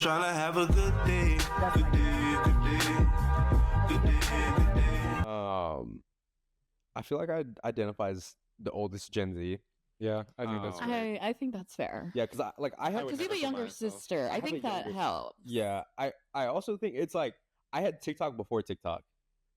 Trying to have a good day, good day, good day, good day, good day. I feel like I identify as the oldest Gen Z. Yeah, I think that's right. I think that's fair. Yeah, because I have would Because you have a never put younger myself- sister. I have think a that younger- helps. Yeah, I also think it's like I had TikTok before TikTok.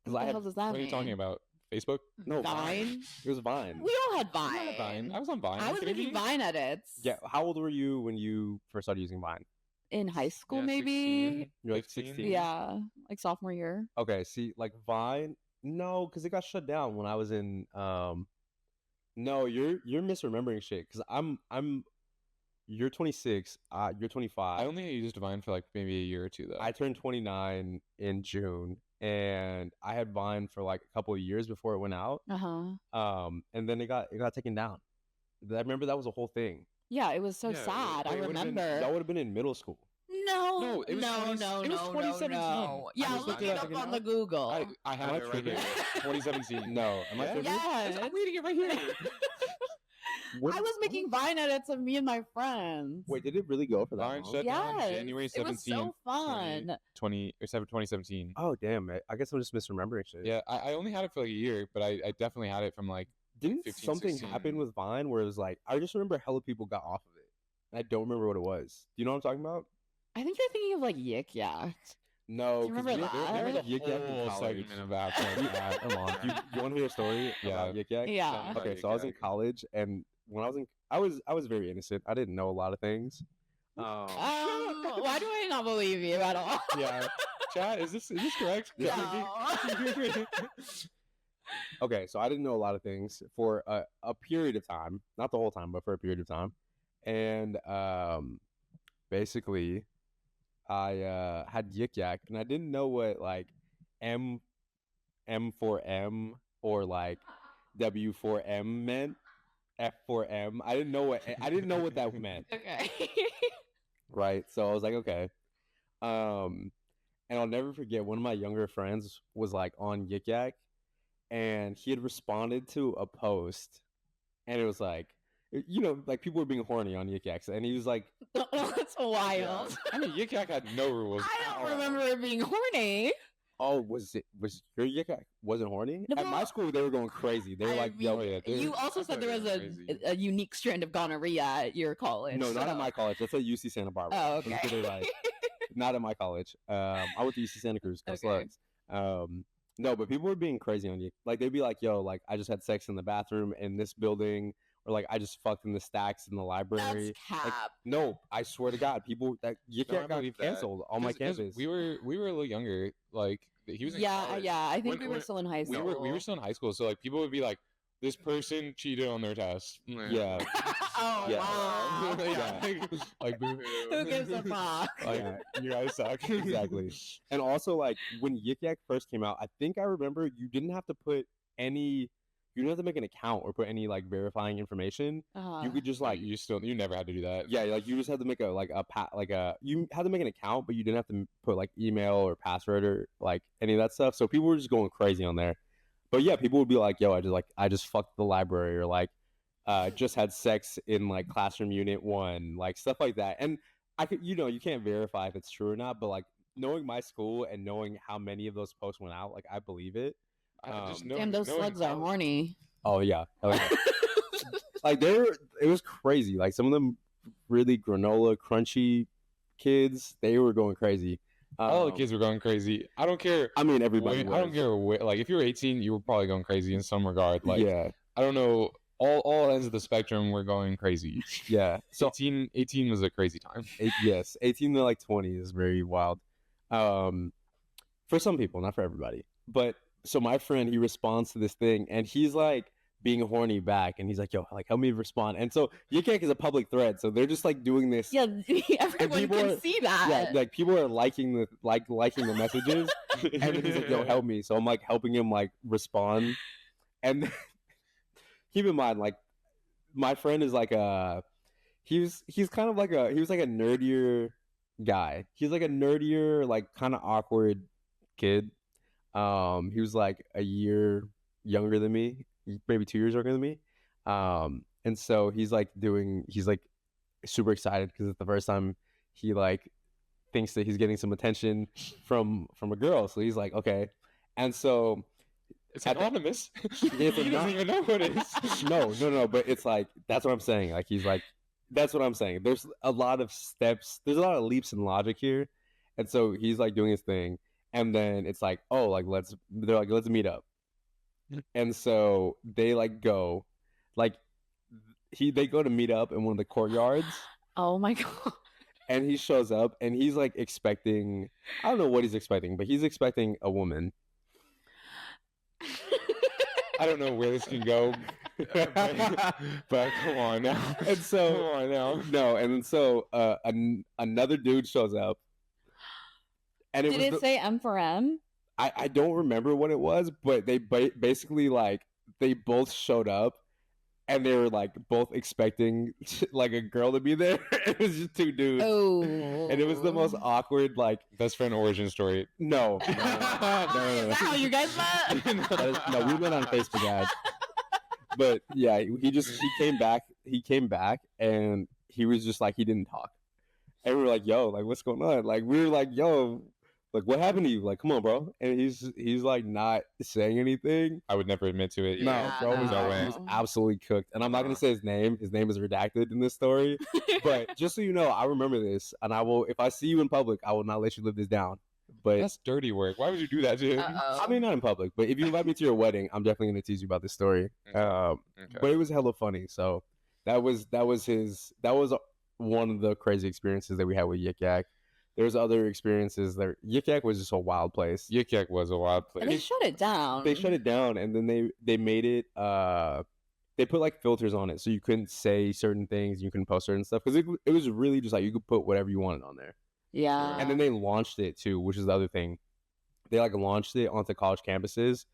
What the I hell had does that What are mean? you talking about? Facebook? no Vine? It was Vine. We all had I Vine. had Vine. I was on Vine. I Are you was kidding making me? Vine edits. Yeah, how old were you when you first started using Vine? In high school, Yeah, maybe. 16, You're like 15. 16? Yeah, like sophomore year. Okay, see, like Vine, no, because it got shut down when I was in. No, you're misremembering shit. Because you're 26. You're 25. I only used Vine for like maybe a year or two though. I turned 29 in June, and I had Vine for like a couple of years before it went out. And then it got taken down. I remember that was a whole thing. Yeah, it was so Yeah, sad. I it would've been- remember. That would have been in middle school. No, it was no, 20 no, it was no, 2017. no. Yeah, I was look looking it at up it on now. the Google. I have Am I it right here. tripping? 2017. No, am I tripping? Yes. I'm reading it right here. What- I was making Vine edits of me and my friends. Wait, did it really go for that Vine long? shut down Yes, January it was 17th. so fun. 2017. Oh damn! I guess I'm just misremembering shit. Yeah, I only had it for like a year, but I definitely had it from like Didn't 15, something 16. happen with Vine where it was like I just remember hella people got off of it. And I don't remember what it was. Do you know what I'm talking about? I think you're thinking of like Yik Yak. No, Do you remember that? there was a Yik Yak in whole college. segment about that. Come on. You want to hear a story? Yeah. About Yik Yak? Yeah. About Okay, Yik so I was in Yak. college, and when I was very innocent. I didn't know a lot of things. Why do I not believe you at all? Yeah. Chat, is this correct? No. Okay, so I didn't know a lot of things for a period of time, not the whole time, but for a period of time, and basically, I had Yik Yak, and I didn't know what like M for M or like W for M meant. F for M. I didn't know what that meant. Okay. Right. So I was like, okay. And I'll never forget one of my younger friends was like on Yik Yak, and he had responded to a post, and it was like, like people were being horny on Yik Yak, and he was like, That's wild. I mean, Yik Yak had no rules. I at don't all. remember it being horny. "Oh, was your Yik Yak wasn't horny?" No, At my but- school, they were going crazy. They were I like, mean, "Yo, yeah, You also I said thought there it was was crazy. a unique strand of gonorrhea at your college. no, not so- at my college. That's at UC Santa Barbara." Oh, Let's get it okay. right. Not at my college. I went to UC Santa Cruz. Go Okay. Slugs. No, but people were being crazy on you. Like they'd be like, "Yo, like I just had sex in the bathroom in this building," or like I just fucked in the stacks in the library. That's Like, cap. no, I swear to God, people that Yik No, I Yak got believe that. canceled on my 'Cause campus. We were a little younger. Like he was in Yeah, college. yeah. I think When- we were when- still in high we school. were still in high school, so like people would be like, "This person cheated on their test." Yeah. Oh, Yeah. wow. yeah. Like boo-hoo. Who gives a fuck? Like Yeah. you guys suck. Exactly. And also, like when Yik Yak first came out, I think I remember you didn't have to put any. You didn't have to make an account or put any like verifying information. Uh-huh. You could just Like like you never had to do that. yeah, like you just had to make you had to make an account, but you didn't have to put like email or password or like any of that stuff. So people were just going crazy on there. But yeah, people would be like, "Yo, I just fucked the library," or like, just had sex in like classroom unit 1, like stuff like that. And I could, you can't verify if it's true or not, but like knowing my school and knowing how many of those posts went out, like I believe it. I just Damn, those knowing slugs are how- horny. Oh yeah, hell yeah. Like it was crazy. Like some of them really granola crunchy kids, they were going crazy. All the kids were going crazy. I don't care. I mean, everybody. I don't was. care. Like if you were 18, you were probably going crazy in some regard. Like yeah, I don't know. All ends of the spectrum were going crazy. yeah. So 18 was a crazy time. yes, 18 to like 20 is very wild. For some people, not for everybody. But so my friend, he responds to this thing, and he's like being horny back, and he's like, "Yo, like help me respond." And so Yik Yak is a public thread, so they're just like doing this. Yeah, everyone people can are- see that. Yeah, like people are liking the messages, and then he's like, "Yo, help me." So I'm like helping him like respond, and then, keep in mind, like my friend is like he's kind of like he was like a nerdier guy. He's like a nerdier, like kind of awkward kid. He was like a year younger than me, maybe 2 years younger than me. And so he's like super excited because it's the first time he like thinks that he's getting some attention from a girl. So he's like, okay. And so It's At the- anonymous. it's He doesn't not- even know what it is. no, but it's like that's what I'm saying. Like he's like that's what I'm saying. There's a lot of steps. There's a lot of leaps in logic here, and so he's like doing his thing, and then it's like, oh, like let's meet up, and so they like go, like they go to meet up in one of the courtyards, Oh my god. and he shows up, and he's like expecting, I don't know what he's expecting, but he's expecting a woman. I don't know where this can go, but come on now. And so Come on now. no, and then so another dude shows up, and Did it say M for M? I don't remember what it was, but they basically like they both showed up, and they were like both expecting like a girl to be there. It was just two dudes, Oh. and it was the most awkward. Like Best friend origin story. no, Is that how you guys met? no, we went on Facebook ads. But yeah, he came back. He came back, and he was just like he didn't talk, and we were like, "Yo, like what's going on?" Like we were like, "Yo, like what happened to you? Like come on, bro." And he's like not saying anything. I would never admit to it. No, Yeah, bro was, no way. he was absolutely cooked. And I'm not gonna say his name. His name is redacted in this story. But just so you know, I remember this, and I will. If I see you in public, I will not let you live this down. But That's dirty work. Why would you do that to him? Uh-oh. I mean, not in public. But if you invite me to your wedding, I'm definitely gonna tease you about this story. Okay. Okay. But it was hella funny. So that was one of the crazy experiences that we had with Yik Yak. There's other experiences there. Yik Yak was just a wild place. Yik Yak was a wild And they place. shut it down. They shut it down, and then they made it. They put like filters on it, so you couldn't say certain things, you couldn't post certain stuff, because it was really just like you could put whatever you wanted on there. Yeah. And then they launched it too, which is the other thing. They like launched it onto college campuses,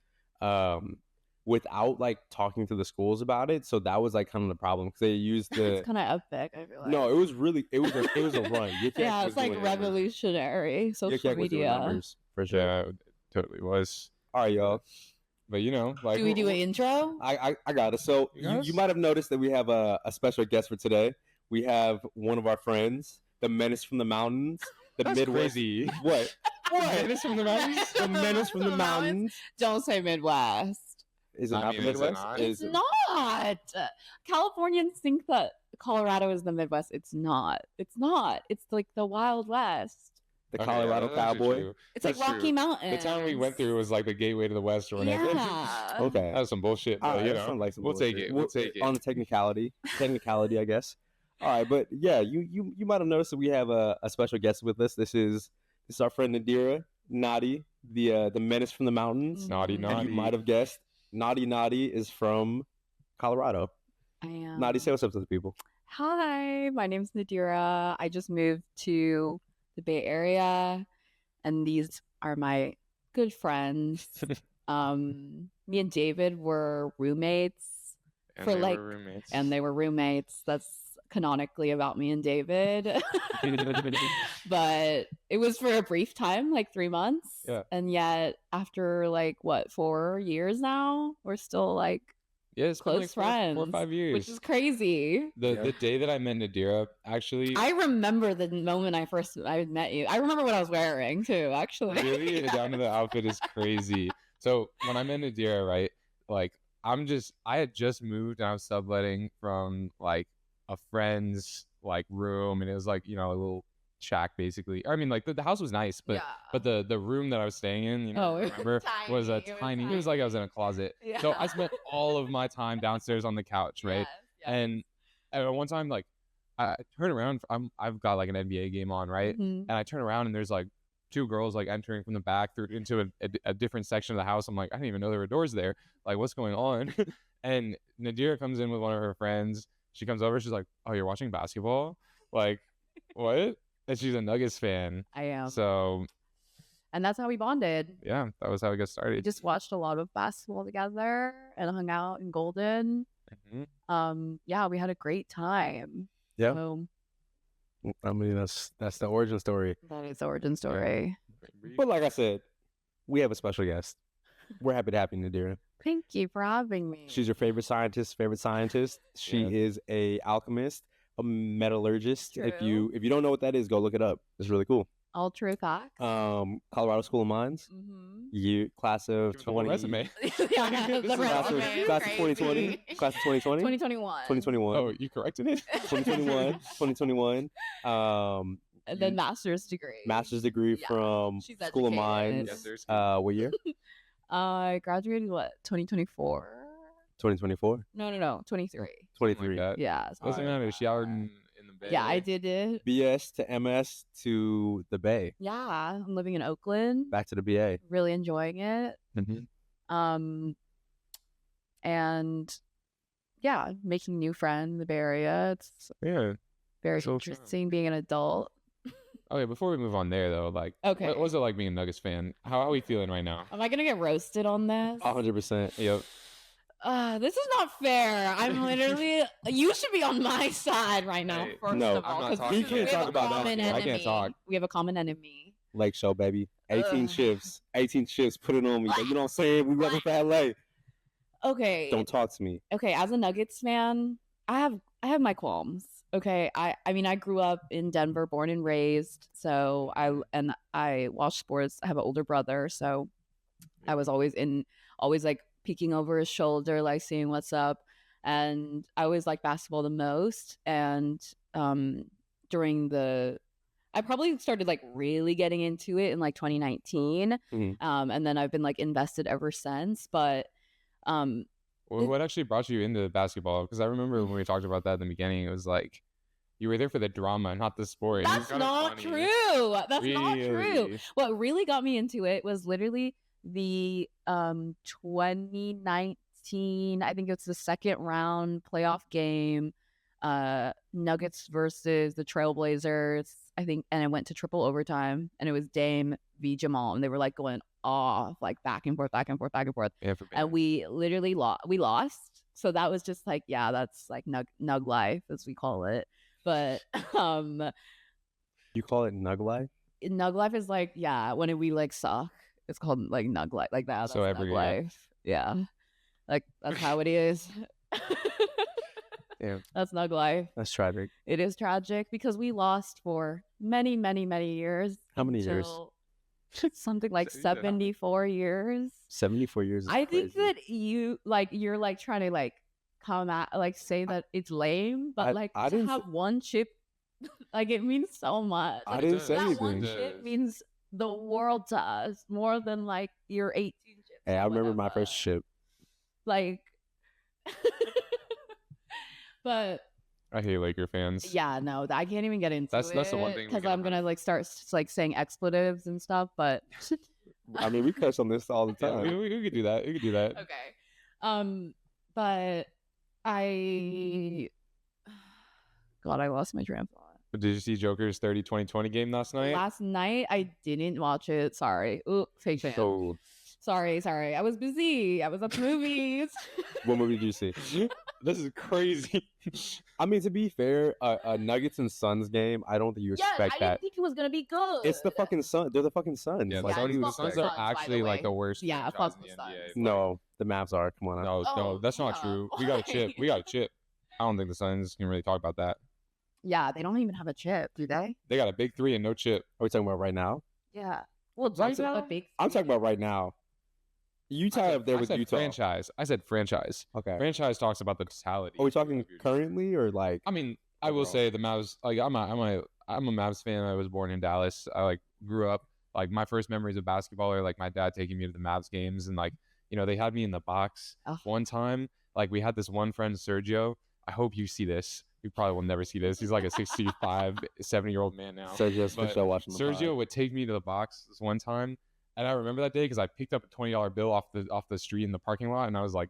without like talking to the schools about it. So that was like kind of the problem, because they used the. It's kind of epic, I feel like. No, it was really it was a run. Yik Yak Yeah, was it's like doing numbers. revolutionary Yik social Yak was doing media. numbers, for sure. Yeah, it totally was. All right, y'all. But you know, like Do we do an intro? I got it. So You got us? you might have noticed that we have a special guest for today. We have one of our friends, the Menace from the Mountains, the That's Midwest. crazy. What? Menace from the mountains? The Menace from the Mountains. Don't say Midwest. Is it I not mean, the is it Midwest? not? It's not. Californians think that Colorado is the Midwest. It's not. It's not. It's like the Wild West. The Okay, Colorado that's actually Cowboy. true. It's That's like Rocky true. Mountains. The town we went through was like the gateway to the west or whatever. Yeah. Okay. That was some bullshit, All but right, you that know, sounds like some we'll take bullshit. it. We'll take it. On the technicality, I guess. All right, but yeah, you might have noticed that we have a special guest with us. This is our friend Nadira Nadi, the Menace from the Mountains. Naughty And Nadi. you might have guessed, Naughty Nadi is from Colorado. I am. Nadi, say what's up to the people. Hi, my name's Nadira. I just moved to the Bay Area, and these are my good friends. Me and David were roommates And for they like, were roommates. and they were roommates. That's canonically about me and David. But it was for a brief time, like 3 months. Yeah. And yet, after like what, 4 years now, we're still like yeah, it's been close like friends, 4 or 5 years. which is crazy. The day that I met Nadira, actually, I remember the moment I met you. I remember what I was wearing too, actually. really down to the outfit is crazy. So when I met Nadira, right, like I had just moved and I was subletting from like a friend's like room, and it was like, you know, a little shack basically. I mean, like the house was nice, but the room that I was staying in, you know, Oh, it was remember, was a tiny, it was tiny. It was like I was in a closet. So I spent all of my time downstairs on the couch, right? And one time, like I turn around, I've got like an NBA game on, right? Mhm. And I turn around and there's like 2 girls like entering from the back through into a different section of the house. I'm like, I didn't even know there were doors there. Like, what's going on? And Nadira comes in with one of her friends. She comes over. She's like, "Oh, you're watching basketball? Like, what?" And she's a Nuggets fan. I am. So And that's how we bonded. yeah, that was how we got We started. just watched a lot of basketball together and hung out in Golden. Mhm. Yeah, we had a great time. Yeah. So I mean, that's the origin story. that is the origin story. But like I said, we have a special guest. We're happy to have you, Nadira. Thank you for having me. She's your favorite scientist. She Yeah. is a alchemist, a metallurgist. If True. you don't know what that is, go look it up. It's really cool. Ultra facts. Colorado School of Mines. You class of Give it the whole 20. resume. Yeah, This the is Class of, resume is class of 2020. crazy. Class of 2020. 2021. 2021. Oh, you corrected it? 2021. 2021. And then master's degree. Master's degree Yeah, from she's School of educated. Mines. Yes, there's What year? I graduated 2024? 2024. No, 23. 23. Yeah. Doesn't sorry. matter. She out in the Bay. Yeah, I did it. BS to MS to the Bay. Yeah, I'm living in Oakland. Back to the BA. Really enjoying it. Mhm. And yeah, making new friends in the Bay Area. It's Yeah. very So interesting being an adult. Okay, before we move on there though, like, Okay. what was it like being a Nuggets fan? How are we feeling right now? Am I gonna get roasted on this? 100%. Yep. This is not fair. I'm literally. You should be on my side right now. Hey, First no, of I'm all, not 'cause talking We about can't we talk have a about that. common I can't enemy. talk. We have a common enemy. Lake Show, baby. 18 Ugh. shifts. 18 shifts. Put it on me. But you know what I'm saying? We repping for LA. Okay. Don't talk to me. Okay. As a Nuggets fan, I have my qualms. Okay. I mean, I grew up in Denver, born and raised. So I watch sports. I have an older brother, so I was always like peeking over his shoulder, like seeing what's up. And I always like basketball the most. And I probably started like really getting into it in like 2019. And then I've been like invested ever since. But What actually brought you into basketball? Because I remember when we talked about that in the beginning, it was like you were there for the drama, not the sport. And it was that's kinda not funny. true. That's not true. Really? What really got me into it was literally the 2019, I think it's the second round playoff game, Nuggets versus the Trailblazers, I think, and it went to triple overtime, and it was Dame v Jamal, and they were like going off, like back and forth, back and forth, back and forth, Yeah, and we literally lost. So that was just like, yeah, that's like nug life, as we call it. But You call it Nug Life? nug life is like, yeah, when we like suck, it's called like nug life, like that. So That's every nug year. life, yeah, like that's how it is. Yeah. That's nug life. That's tragic. It is tragic because we lost for many, many, many years. How many years? until Something like So you said how many? 74 years. 74 years is I think crazy. that you're like trying to like come at like say that it's lame, but like I to didn't have one chip, like it means so much. I Like, didn't say that one anything. chip means the world to us more than like your 18 chips. Hey, or I remember my whatever. first ship. Like, but I hate Laker fans. yeah, no, I can't even get into That's the one thing we because gotta I'm gonna have. like start like saying expletives and stuff. But I mean, we cuss on this all the Yeah, time. we could do that. We could do that. okay, but God, I lost my train of thought. But did you see Joker's 30-20-20 game last night? Last night I didn't watch it. Sorry. Ooh, fake fan. So, Sorry. I was busy. I was at the movies. what movie did you see? This is crazy. I mean, to be fair, a Nuggets and Suns game, I don't think you Yeah, I expect didn't that. think it was gonna be good. It's the fucking Sun. They're the fucking Suns. Yeah, Like, Yeah, what do you the fuck the Suns expect? are Suns, by the actually like way. the worst. Yeah, franchise fuck in the NBA. Suns. No, the Mavs are. Come on. No, Oh, that's not yeah. true. We got a chip. We got a chip. I don't think the Suns can really talk about that. Yeah, they don't even have a chip, do they? They got a big three and no chip. Are we talking about right now? Yeah. Well, Right just a now? big. I'm talking about right now. Utah up there I with said Utah. franchise. I said franchise. Okay. Franchise talks about the totality. Are we talking of your- currently or like? I mean, I will overall? say the Mavs. Like, I'm a Mavs fan. I was born in Dallas. I like grew up. Like my first memories of basketball are like my dad taking me to the Mavs games, and like they had me in the box Oh. one time. Like we had this one friend Sergio. I hope you see this. You probably will never see this. He's like a 65, 70-year-old man now. Sergio's for But sure watching the Sergio pod. would take me to the box this one time, and I remember that day because I picked up a $20 bill off the street in the parking lot, and I was like,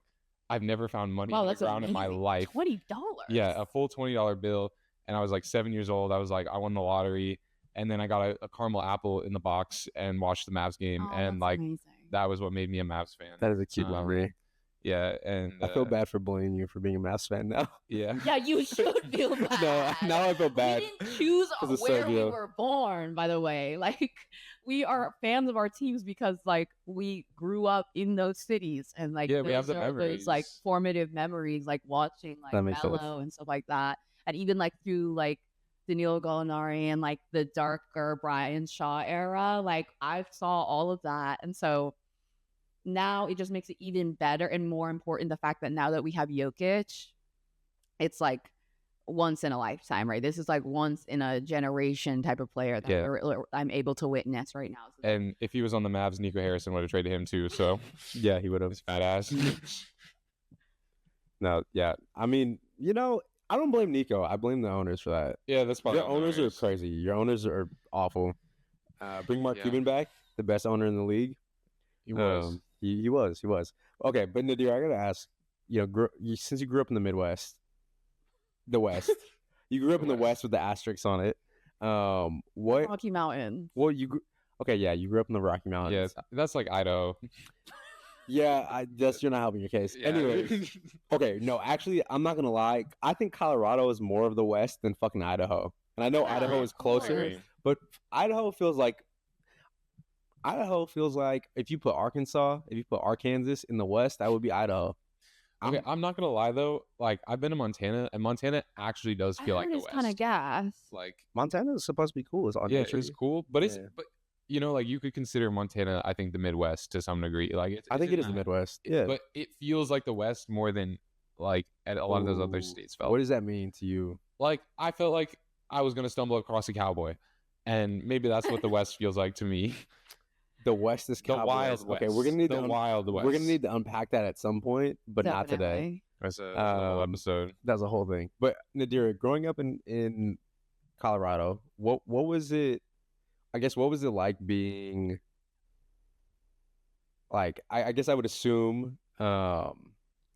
I've never found money Wow, on the that's ground in my amazing. life. $20. Yeah, a full $20 bill, and I was like 7 years old. I was like, I won the lottery, and then I got a caramel apple in the box and watched the Mavs game, Oh, and that's like amazing. that was what made me a Mavs fan. That is a cute Um, memory. Yeah, and I feel bad for bullying you for being a Mavs fan now. Yeah, Yeah, you should feel bad. No, now I feel bad. We didn't choose 'Cause of where we Sergio. were born, by the way. Like, we are fans of our teams because, like, we grew up in those cities, and like, Yeah, we have those the are those like memories. formative memories, like watching like That makes sense. Mello and stuff like that, and even like through like Danilo Gallinari and like the darker Brian Shaw era. Like I saw all of that. And so now it just makes it even better and more important the fact that now that we have Jokic, it's like once in a lifetime, right? This is like once in a generation type of player that I'm able to witness right now. So And if he was on the Mavs, Nico Harrison would have traded him too. So Yeah, he would have. he's fat ass. No, yeah. I mean, you know, I don't blame Nico. I blame the owners for that. Yeah, that's probably Your owners are crazy. Your owners are awful. Bring Mark Yeah. Cuban back, the best owner in the league. He was. He was. Okay, but Nadir, I gotta ask. You know, since you grew up in the Midwest, the West, you grew up in the West with the asterisks on it. What? Rocky Mountain. Well, okay, yeah, you grew up in the Rocky Yeah, Mountains. that's like Idaho. Yeah, you're not helping your case. Yeah. Anyways, okay, no, actually, I'm not gonna lie. I think Colorado is more of the West than fucking Idaho, and I know Yeah, Idaho is of closer, course. but Idaho feels like if you put Arkansas in the West, that would be Idaho. Okay, I'm not gonna lie though. Like I've been to Montana, and Montana actually does feel like the it's West. kind of gas. Like Montana is supposed to be cool. It's on yeah, country. it's cool, but it's Yeah. but you know, like you could consider Montana, I think, the Midwest to some degree. Like I think it is the not- Midwest. Yeah, but it feels like the West more than like at a lot of those other Ooh, states felt. What does that mean to you? Like I felt like I was gonna stumble across a cowboy, and maybe that's what the West feels like to me. The West is The Cowboys. Wild West. Okay, we're gonna need the Wild West. we're gonna need to unpack that at some point, but not today. Definitely. That's a whole episode. That's a whole thing. But Nadira, growing up in Colorado, what was it? I guess what was it like being like? I guess I would assume like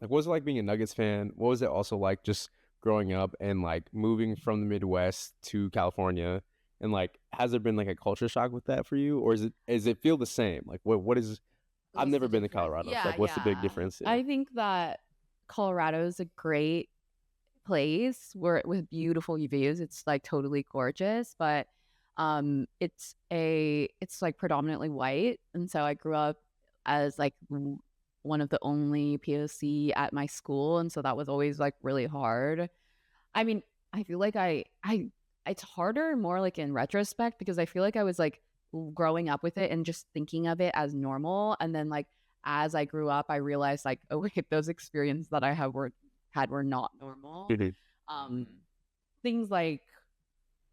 what was it like being a Nuggets fan? What was it also like just growing up and like moving from the Midwest to California? And like, has there been like a culture shock with that for you, or is it feel the same? Like, what is? I've What's never the been to difference? Colorado. Yeah, Like, what's the big yeah. difference? I think that Colorado is a great place with beautiful views. It's like totally gorgeous, but it's like predominantly white, and so I grew up as like one of the only POC at my school, and so that was always like really hard. I mean, I feel like I it's harder more like in retrospect because I feel like I was like growing up with it and just thinking of it as normal, and then like as I grew up I realized like, oh wait, those experiences that I had were not normal. Things like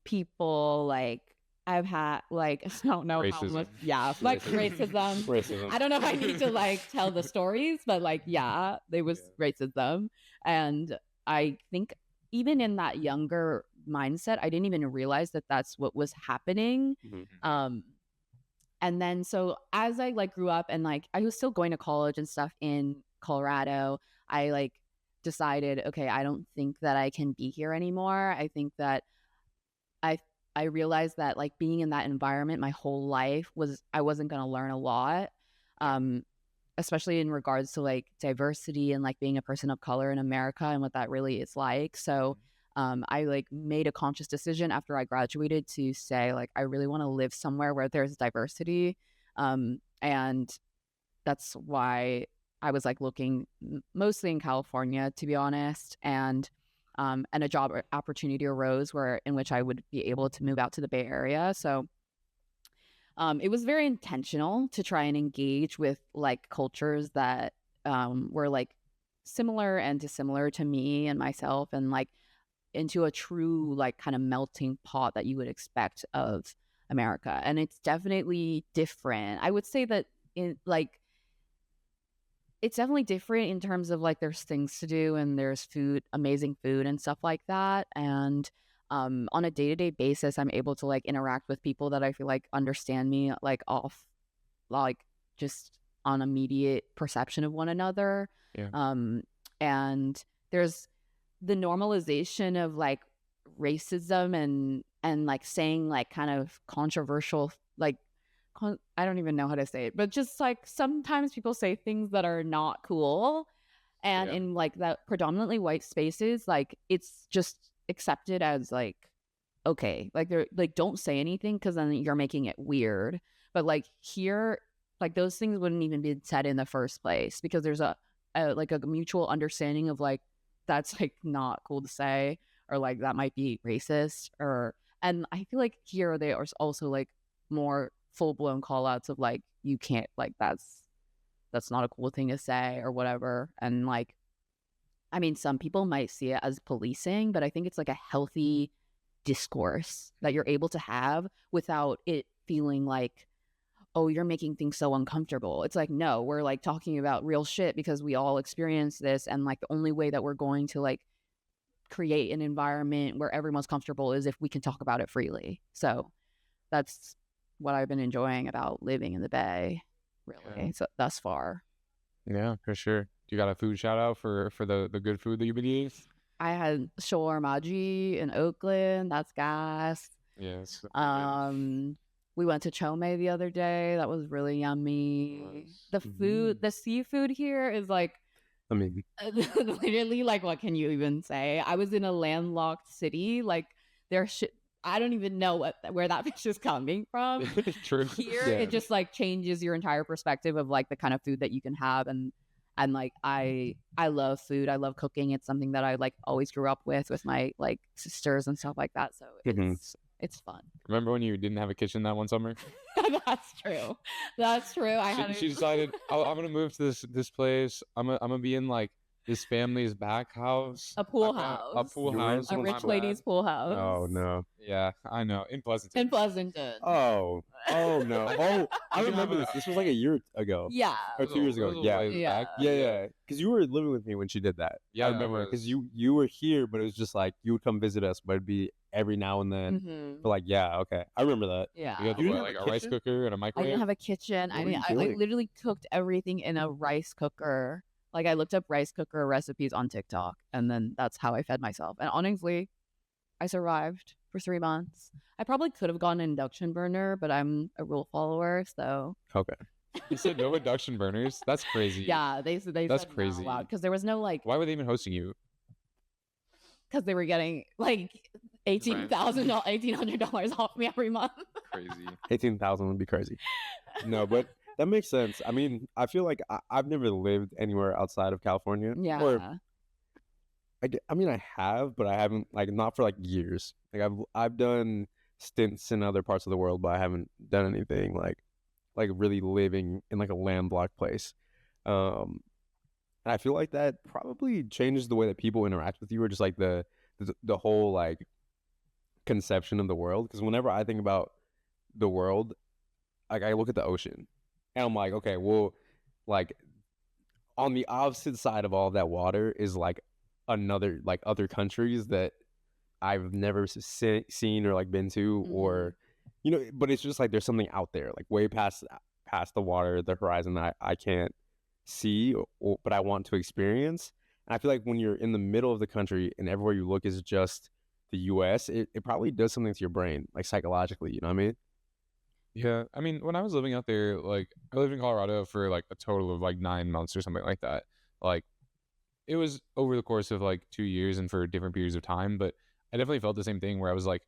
people like I've had like I don't know how Racism. much like racism. Racism. I don't know if I need to like tell the stories, but like there was racism, and I think even in that younger mindset, I didn't even realize that that's what was happening. Mhm. And then so as I like grew up and like I was still going to college and stuff in Colorado, I like decided, okay, I don't think that I can be here anymore. I think that I realized that like being in that environment my whole life I wasn't going to learn a lot. Especially in regards to like diversity and like being a person of color in America and what that really is like. So I like made a conscious decision after I graduated to say like I really want to live somewhere where there's diversity, and that's why I was like looking mostly in California, to be honest, and a job opportunity arose in which I would be able to move out to the Bay Area. So it was very intentional to try and engage with like cultures that were like similar and dissimilar to me and myself, and like into a true like kind of melting pot that you would expect of America. And it's definitely different. I would say that it's definitely different in terms of like there's things to do and there's amazing food and stuff like that. And on a day-to-day basis, I'm able to like interact with people that I feel like understand me like off like just on immediate perception of one another. Yeah. And there's the normalization of like racism and like saying like kind of controversial like I don't even know how to say it, but just like sometimes people say things that are not cool, and in like that predominantly white spaces, like it's just accepted as like okay, like they're like don't say anything because then you're making it weird. But like here, like those things wouldn't even be said in the first place because there's a like a mutual understanding of like that's like not cool to say, or like that might be racist, or and I feel like here they are also like more full blown call outs of like you can't, like that's not a cool thing to say or whatever. And like, I mean, some people might see it as policing, but I think it's like a healthy discourse that you're able to have without it feeling like, oh, you're making things so uncomfortable. It's like, no, we're like talking about real shit because we all experience this. And like the only way that we're going to like create an environment where everyone's comfortable is if we can talk about it freely. So that's what I've been enjoying about living in the Bay, really. Yeah. So thus far. Yeah, for sure. Do you got a food shout out for the good food that you've been eating? I had shawarma in Oakland. That's gas. Yes. We went to Chome the other day. That was really yummy. Nice. The food, the seafood here is like, I mean, literally, like, what can you even say? I was in a landlocked city. Like, I don't even know where that fish is coming from. True. Here, Yeah. it just like changes your entire perspective of like the kind of food that you can have, and like I love food. I love cooking. It's something that I like always grew up with my like sisters and stuff like that. So it's fun. Remember when you didn't have a kitchen that one summer? That's true. That's true. She decided, I'm gonna move to this place. I'm gonna be in like this family's back house. A pool A house. pool You were in house. A someone's My rich bad. lady's pool house. oh no. Yeah, I know. In Pleasanton. In Pleasanton. Oh no. Oh, I You can remember have this. This was like a year ago. Yeah. Or 2 years ago. Yeah. Yeah. Yeah. Because you were living with me when she did that. Yeah, I I remember. was. Because you were here, but it was just like you would come visit us, but it'd be every now and then. Mhm. But like, yeah, okay, I remember that. Yeah. You got You didn't like have a a rice kitchen? cooker and a I microwave. didn't have a kitchen. What were you I like doing? literally cooked everything in a rice cooker. Like I looked up rice cooker recipes on TikTok, and then that's how I fed myself. And honestly, I survived for 3 months. I probably could have gone an induction burner, but I'm a rule follower, so Okay. You said no induction burners. That's crazy. yeah, they That's said crazy. because there was no like Why were they even hosting you? because they were getting like $1,800 off me every month. Crazy. 18,000 would be crazy. No, but that makes sense. I mean, I feel like I've never lived anywhere outside of California. Yeah. Or I mean, I have, but I haven't, like, not for like years. Like I've done stints in other parts of the world, but I haven't done anything like really living in like a landlocked place. And I feel like that probably changes the way that people interact with you, or just like the whole like conception of the world. Because whenever I think about the world, like I look at the ocean, and I'm like, okay, well, like on the opposite side of all of that water is like another, like other countries that I've never seen or like been to, or you know, but it's just like there's something out there, like way past the water, the horizon that I can't see, but I want to experience. And I feel like when you're in the middle of the country and everywhere you look is just the US, it probably does something to your brain, like psychologically, you know what I mean? Yeah, I mean, when I was living out there, like I lived in Colorado for like a total of like 9 months or something like that. Like it was over the course of like 2 years and for different periods of time, but I definitely felt the same thing where I was like,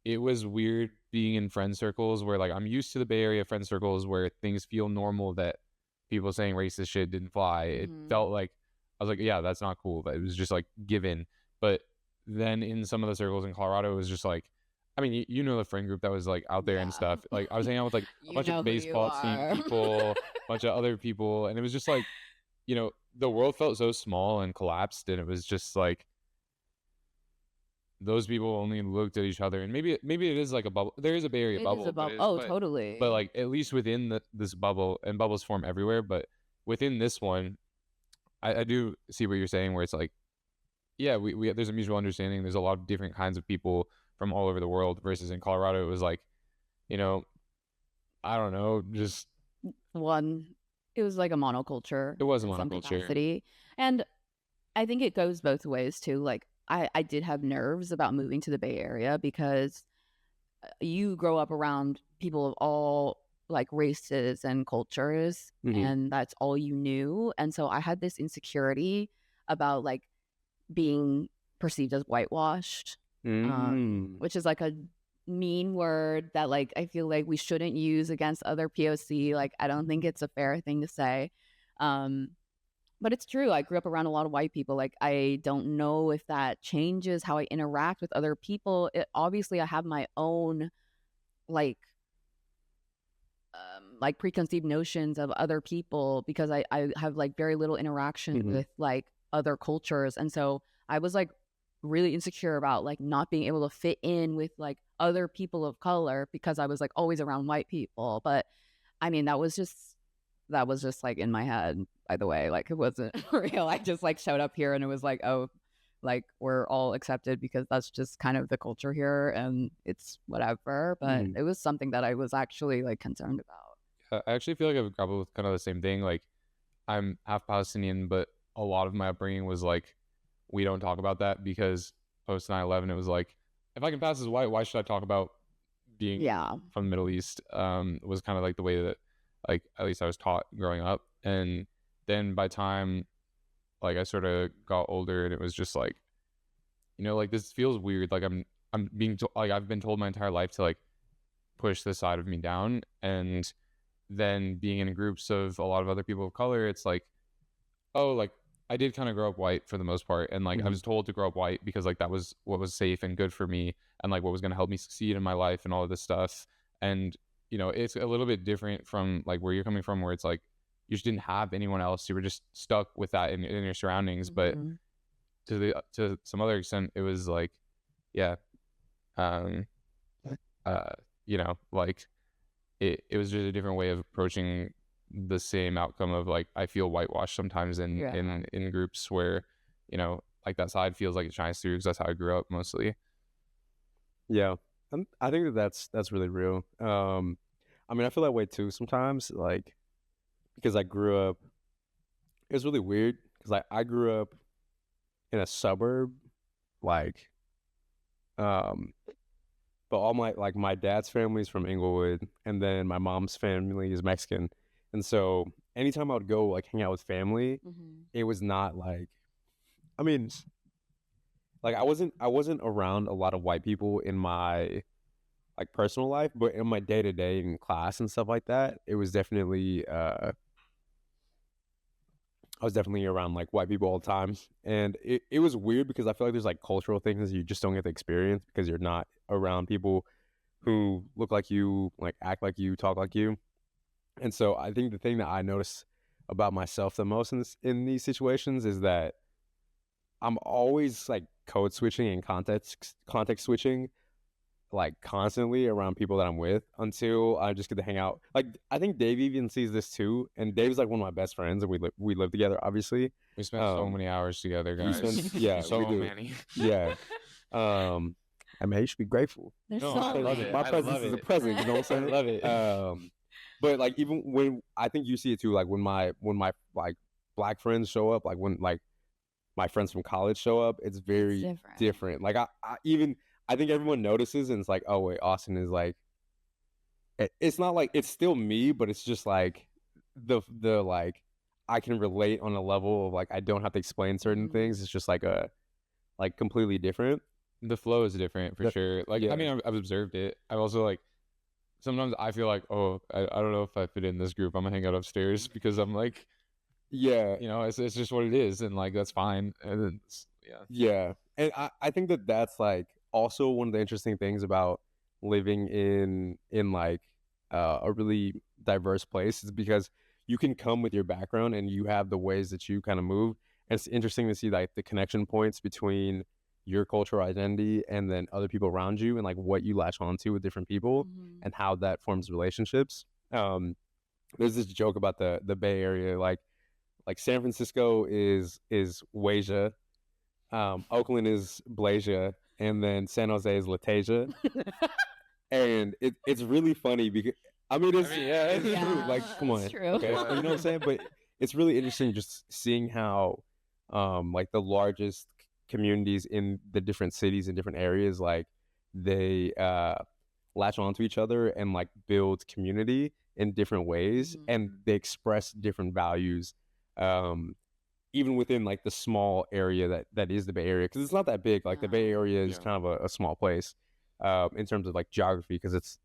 it was weird being in friend circles where like I'm used to the Bay Area friend circles where things feel normal, that people saying racist shit didn't fly. It felt like I was like, yeah, that's not cool. But it was just like given. But then in some of the circles in Colorado, it was just like, I mean, you know the friend group that was like out there and Yeah. stuff. Like I was hanging out with like a You bunch know of who you baseball are. team people, a bunch of other people, and it was just like, you know, the world felt so small and collapsed, and it was just like those people only looked at each other, and maybe it is like a bubble. There is a Bay Area It bubble. is a but bubble. it- Oh, but- totally. But like at least within this bubble, and bubbles form everywhere, but within this one, I do see what you're saying, where it's like, yeah, we there's a mutual understanding. There's a lot of different kinds of people from all over the world. Versus in Colorado, it was like, you know, I don't know, just it was like a monoculture. It was a in some monoculture. capacity. And I think it goes both ways too. Like I did have nerves about moving to the Bay Area because you grow up around people of all like races and cultures, Mhm. and that's all you knew. And so I had this insecurity about like being perceived as whitewashed, Mm. which is like a mean word that like I feel like we shouldn't use against other POC. Like I don't think it's a fair thing to say. But it's true. I grew up around a lot of white people. Like, I don't know if that changes how I interact with other people. Obviously, I have my own like like preconceived notions of other people because I have like very little interaction Mhm. with like other cultures. And so I was like really insecure about like not being able to fit in with like other people of color because I was like always around white people. But I mean, that was just like in my head, by the way. Like, it wasn't real. I just like showed up here and it was like, oh, like we're all accepted because that's just kind of the culture here and it's whatever. But Mhm. it was something that I was actually like concerned about. I actually feel like I've grappled with kind of the same thing. Like, I'm half Palestinian, but a lot of my upbringing was like, we don't talk about that because post 9/11, it was like, if I can pass as white, why should I talk about being Yeah. from the Middle East? Was kind of like the way that, like, at least I was taught growing up. And then by time like I sort of got older, and it was just like, like this feels weird. Like I'm being like I've been told my entire life to like push this side of me down, and then being in groups of a lot of other people of color, it's like, oh, like I did kind of grow up white for the most part, and like I Mhm. was told to grow up white because like that was what was safe and good for me, and like what was going to help me succeed in my life and all of this stuff. And it's a little bit different from like where you're coming from, where it's like you just didn't have anyone else, you were just stuck with that in your surroundings. But Mhm. to some other extent, it was like, yeah, um uh like it was just a different way of approaching the same outcome of like I feel whitewashed sometimes in Yeah. in groups where like that side feels like it shines through because that's how I grew up mostly. Yeah, I think that that's really real. I mean, I feel that way too sometimes, like because I grew up. It was really weird because I grew up in a suburb, like, um, but all my dad's family is from Inglewood, and then my mom's family is Mexican, and so anytime I would go like hang out with family, Mhm. it was not like, I mean, like I wasn't around a lot of white people in my like personal life, but in my day to day in class and stuff like that, it was definitely I was definitely around like white people all the time. And it was weird because I feel like there's like cultural things you just don't get to experience because you're not around people who look like you, like act like you, talk like you. And so I think the thing that I notice about myself the most in these situations is that I'm always like code switching and context switching like constantly around people that I'm with until I just get to hang out. Like I think Dave even sees this too, and Dave's like one of my best friends, and we live together, obviously. We spent so Um, many hours together, we guys. spend yeah, we So do many. yeah. I mean, you should be grateful. There's No, so I love many. it. My I presence love is a it. present. You know what I'm I saying? love it. But like even when I think you see it too, like when my like black friends show up, like when like my friends from college show up, it's very different. different. Like I think everyone notices, and it's like, oh wait, Austin is like it's not like it's still me, but it's just like the like I can relate on a level of like I don't have to explain certain Mhm. things. It's just like a like completely different. The flow is different for The- sure. Like, I yeah. mean, I've observed it. I've also like sometimes I feel like, oh, I don't know if I fit in this group. I'm gonna hang out upstairs because I'm like, Yeah, it's just what it is, and like that's fine. And then yeah, yeah, and I think that that's like also one of the interesting things about living in like a really diverse place is because you can come with your background and you have the ways that you kind of move. And it's interesting to see like the connection points between your cultural identity and then other people around you and like what you latch onto with different people Mhm. and how that forms relationships. There's this joke about the Bay Area, like San Francisco is Wasia, Oakland is Blasia, and then San Jose is Latasia. And it's really funny because I mean yeah, it's true. Like come it's on, true. okay, Yeah. you know what I'm saying? But it's really interesting just seeing how like the largest communities in the different cities and different areas like they latch onto each other and like build community in different ways Mhm. and they express different values um even within like the small area that is the Bay Area, because it's not that big. Like the Bay No. Area is Yeah. kind of a small place, in terms of like geography, because it's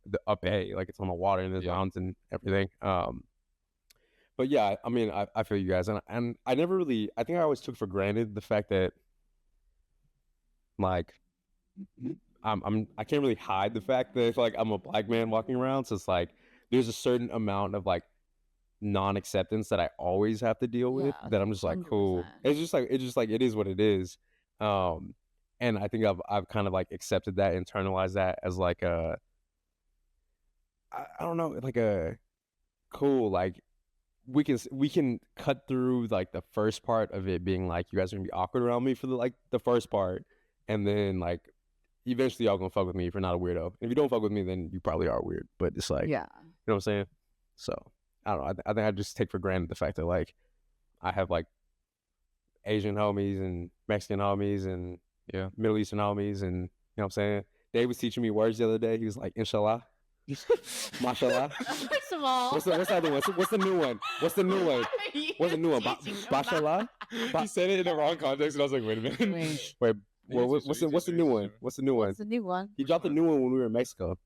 the up bay, like it's on the water and there's Yeah. mountains and everything. But yeah, I mean, I feel you guys, and I never really. I think I always took for granted the fact that like I can't really hide the fact that it's like I'm a black man walking around. So it's like there's a certain amount of like non-acceptance that I always have to deal with. Yeah, That I'm just like cool. 100%. It's just like it is what it is. And I think I've kind of like accepted that, internalized that as like I don't know, like a cool, like we can cut through like the first part of it being like you guys are gonna be awkward around me for the first part, and then like eventually y'all gonna fuck with me if you're not a weirdo. If you don't fuck with me, then you probably are weird. But it's like, Yeah. you know what I'm saying? So I don't know. I think I just take for granted the fact that like I have like Asian homies and Mexican homies and Yeah. Middle Eastern homies, and you know what I'm saying. Dave was teaching me words the other day. He was like, "Inshallah." Mashallah. First of all, What's the other one? What's the new one? What's the new one? What's the new one? Bashallah? He said it in the wrong context, and I was like, wait a minute. Wait. Wait, well, He's what's teaching- the new one? What's the new one? What's the new one? He dropped the new one when we were in Mexico.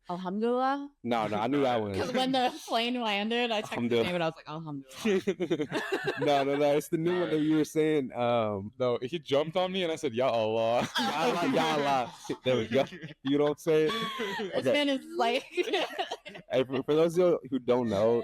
Alhamdulillah. No, I knew that Because one. when the plane landed, I texted Alhamdulillah. David. I was like, Alhamdulillah. No, it's the new one that you were saying. No, he jumped on me, and I said, Ya Allah. Ya Allah. There we go. You know what I'm saying? This Okay. man is like. Hey, for those of you who don't know,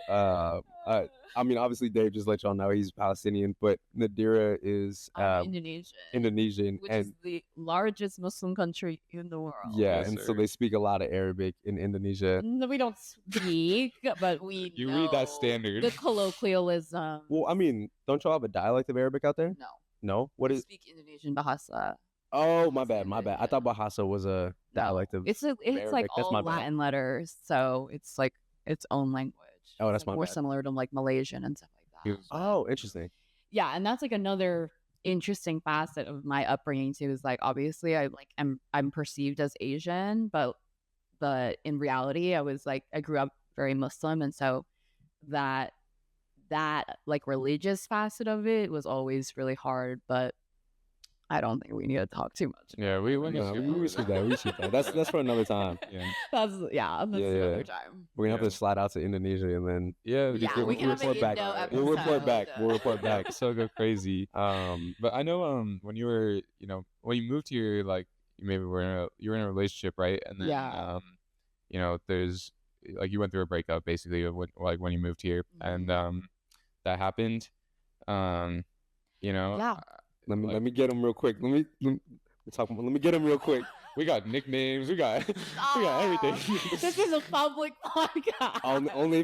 I mean, obviously Dave just let y'all know he's Palestinian, but Nadira is Indonesian. Indonesian, Which and is the largest Muslim country in the world. yeah, Yes, and so sir. they speak a lot of Arabic in Indonesia. No, we don't speak, but we You know read that standard. the colloquialism. Well, I mean, don't y'all have a dialect of Arabic out there? No. No? What We is? speak Indonesian Bahasa. Oh, my bad. Standard, I thought Bahasa was a dialect of. It's like Arabic. That's all my bad. Latin letters, so it's like its own language. Oh, that's It's my more bad. similar to like Malaysian and stuff like that. Oh, interesting. Yeah, and that's like another interesting facet of my upbringing too. Is like obviously I'm perceived as Asian, but in reality I grew up very Muslim, and so that like religious facet of it was always really hard. But I don't think we need to talk too much. Yeah, we went. No, we skip that. We skip that. That's for another time. Yeah. That's Yeah. another time. We're gonna have Yeah. to slide out to Indonesia and then Yeah, Yeah, we can have an report back. Indo We'll report back. episode. We'll report back. so go crazy. But I know when you were, when you moved here, like you maybe you were in a relationship, right? And then Yeah. there's like you went through a breakup basically of when you moved here, and that happened. Yeah. Let me get him real quick. Let me get him real quick. We got nicknames. We got everything. This is a public podcast. Only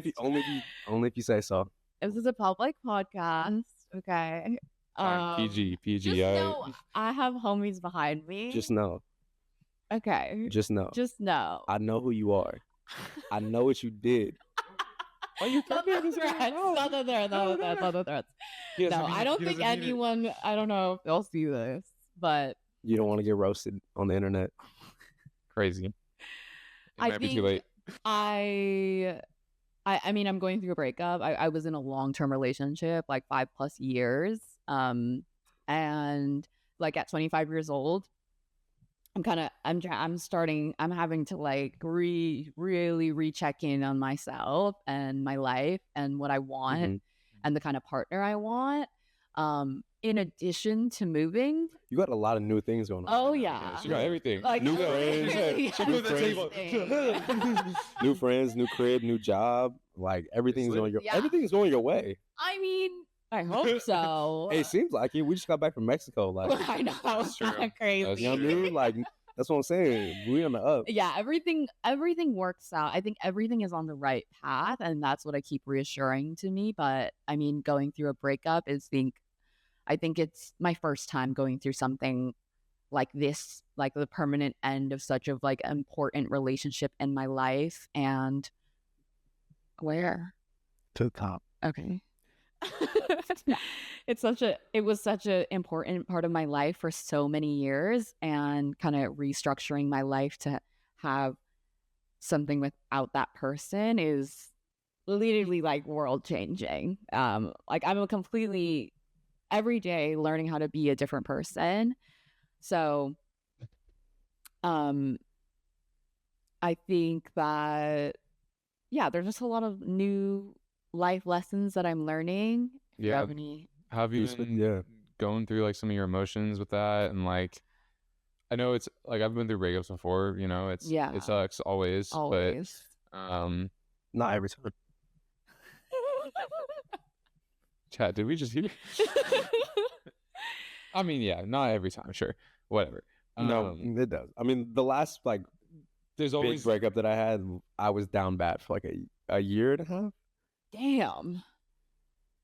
if you say so. This is a public podcast. Okay. PG. Just I- know I have homies behind me. Just know. okay. Just know. Just know. I know who you are. I know what you did. Why you Not the threats. Not the threats. Not the threats. No, I don't think anyone. I don't know if they'll see this, but You don't want to get roasted on the internet. Crazy. It I might be too think late. I mean, I'm going through a breakup. I was in a long-term relationship, like 5+ years. And like at 25 years old, I'm having to like really recheck in on myself and my life and what I want Mhm. and the kind of partner I want. In addition to moving. You got a lot of new things going on. Oh right now. yeah. She got everything. Like New literally friends. She moved the table. everything. New friends, new crib, new job. Like everything's going Yeah. everything's going your way. I mean, I hope so. Hey, it seems like it. We just got back from Mexico. Like, I know that was That's true. kind of crazy. you know what I mean? Like, that's what I'm saying. We on the up. Yeah, everything works out. I think everything is on the right path, and that's what I keep reassuring to me. But I mean, going through a breakup I think it's my first time going through something like this, like the permanent end of such a like important relationship in my life. And where? To the top. Okay. It was such an important part of my life for so many years, and kind of restructuring my life to have something without that person is literally like world changing. Like I'm every day learning how to be a different person. So I think that there's just a lot of new life lessons that I'm learning. If you Yeah. have any. Have you Just with- been yeah. going through like some of your emotions with that? And like, I know it's like I've been through breakups before, you know, Yeah. it sucks always, Always. but Not every time. chat, did we just hear? I mean, yeah, not every time, sure. Whatever. No, it does. I mean, the last like There's big always breakup that I had, I was down bad for like a year and a half. Damn.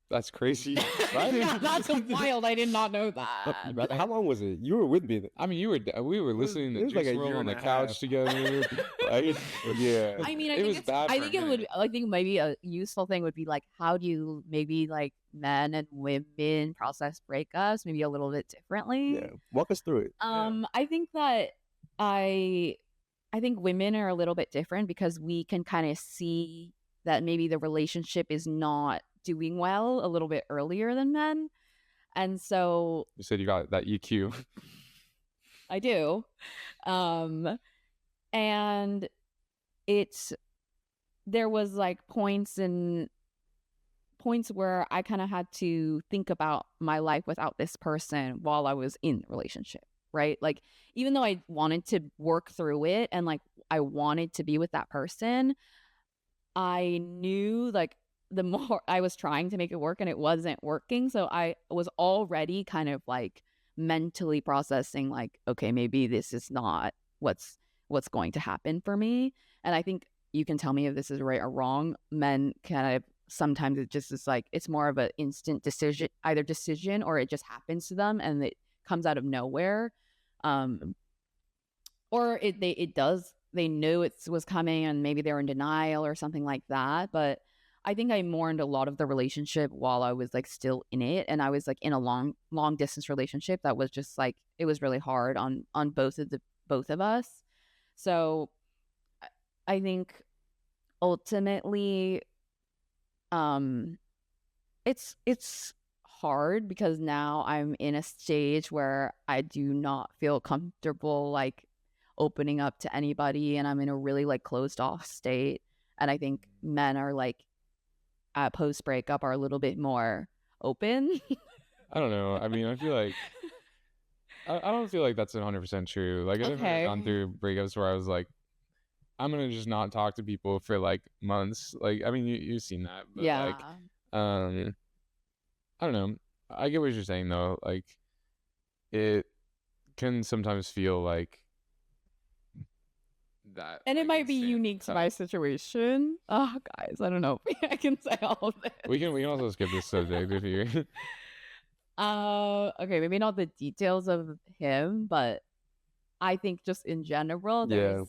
that's crazy. Yeah, that's wild. I did not know that. But how long was it? You were with me. I mean, we were listening it to was like Juice a WRLD year on and the a couch half. together. Like, yeah. I mean, I it think was it's, bad. I for think a it would. minute. I think maybe a useful thing would be like, how do you maybe like men and women process breakups maybe a little bit differently? Yeah, walk us through it. I think that I think women are a little bit different because we can kind of see that maybe the relationship is not doing well a little bit earlier than men. And so You said you got that E EQ. I do. And there was like points where I kind of had to think about my life without this person while I was in the relationship, right? Like, even though I wanted to work through it and like I wanted to be with that person, I knew like the more I was trying to make it work and it wasn't working. So I was already kind of like mentally processing like, okay, maybe this is not what's going to happen for me. And I think you can tell me if this is right or wrong. Men kind of sometimes it just is like it's more of an instant decision, either decision or it just happens to them and it comes out of nowhere. Or they knew it was coming and maybe they were in denial or something like that. But I think I mourned a lot of the relationship while I was like still in it, and I was like in a long distance relationship that was just like it was really hard on both of us. So I think ultimately it's hard because now I'm in a stage where I do not feel comfortable like opening up to anybody, and I'm in a really like closed off state. And I think men are like post breakup are a little bit more open. I don't know. I mean, I feel like I don't feel like that's 100% true. Like I've Okay. gone through breakups where I was like, I'm gonna just not talk to people for like months. Like I mean, you've seen that. But, Yeah. Like, I don't know. I get what you're saying though. Like, it can sometimes feel like that. And it like, might be instant unique to tough. my situation. Oh, guys, I don't know if I can say all of this. We can also skip this subject if you. Okay, maybe not the details of him, but I think just in general, there's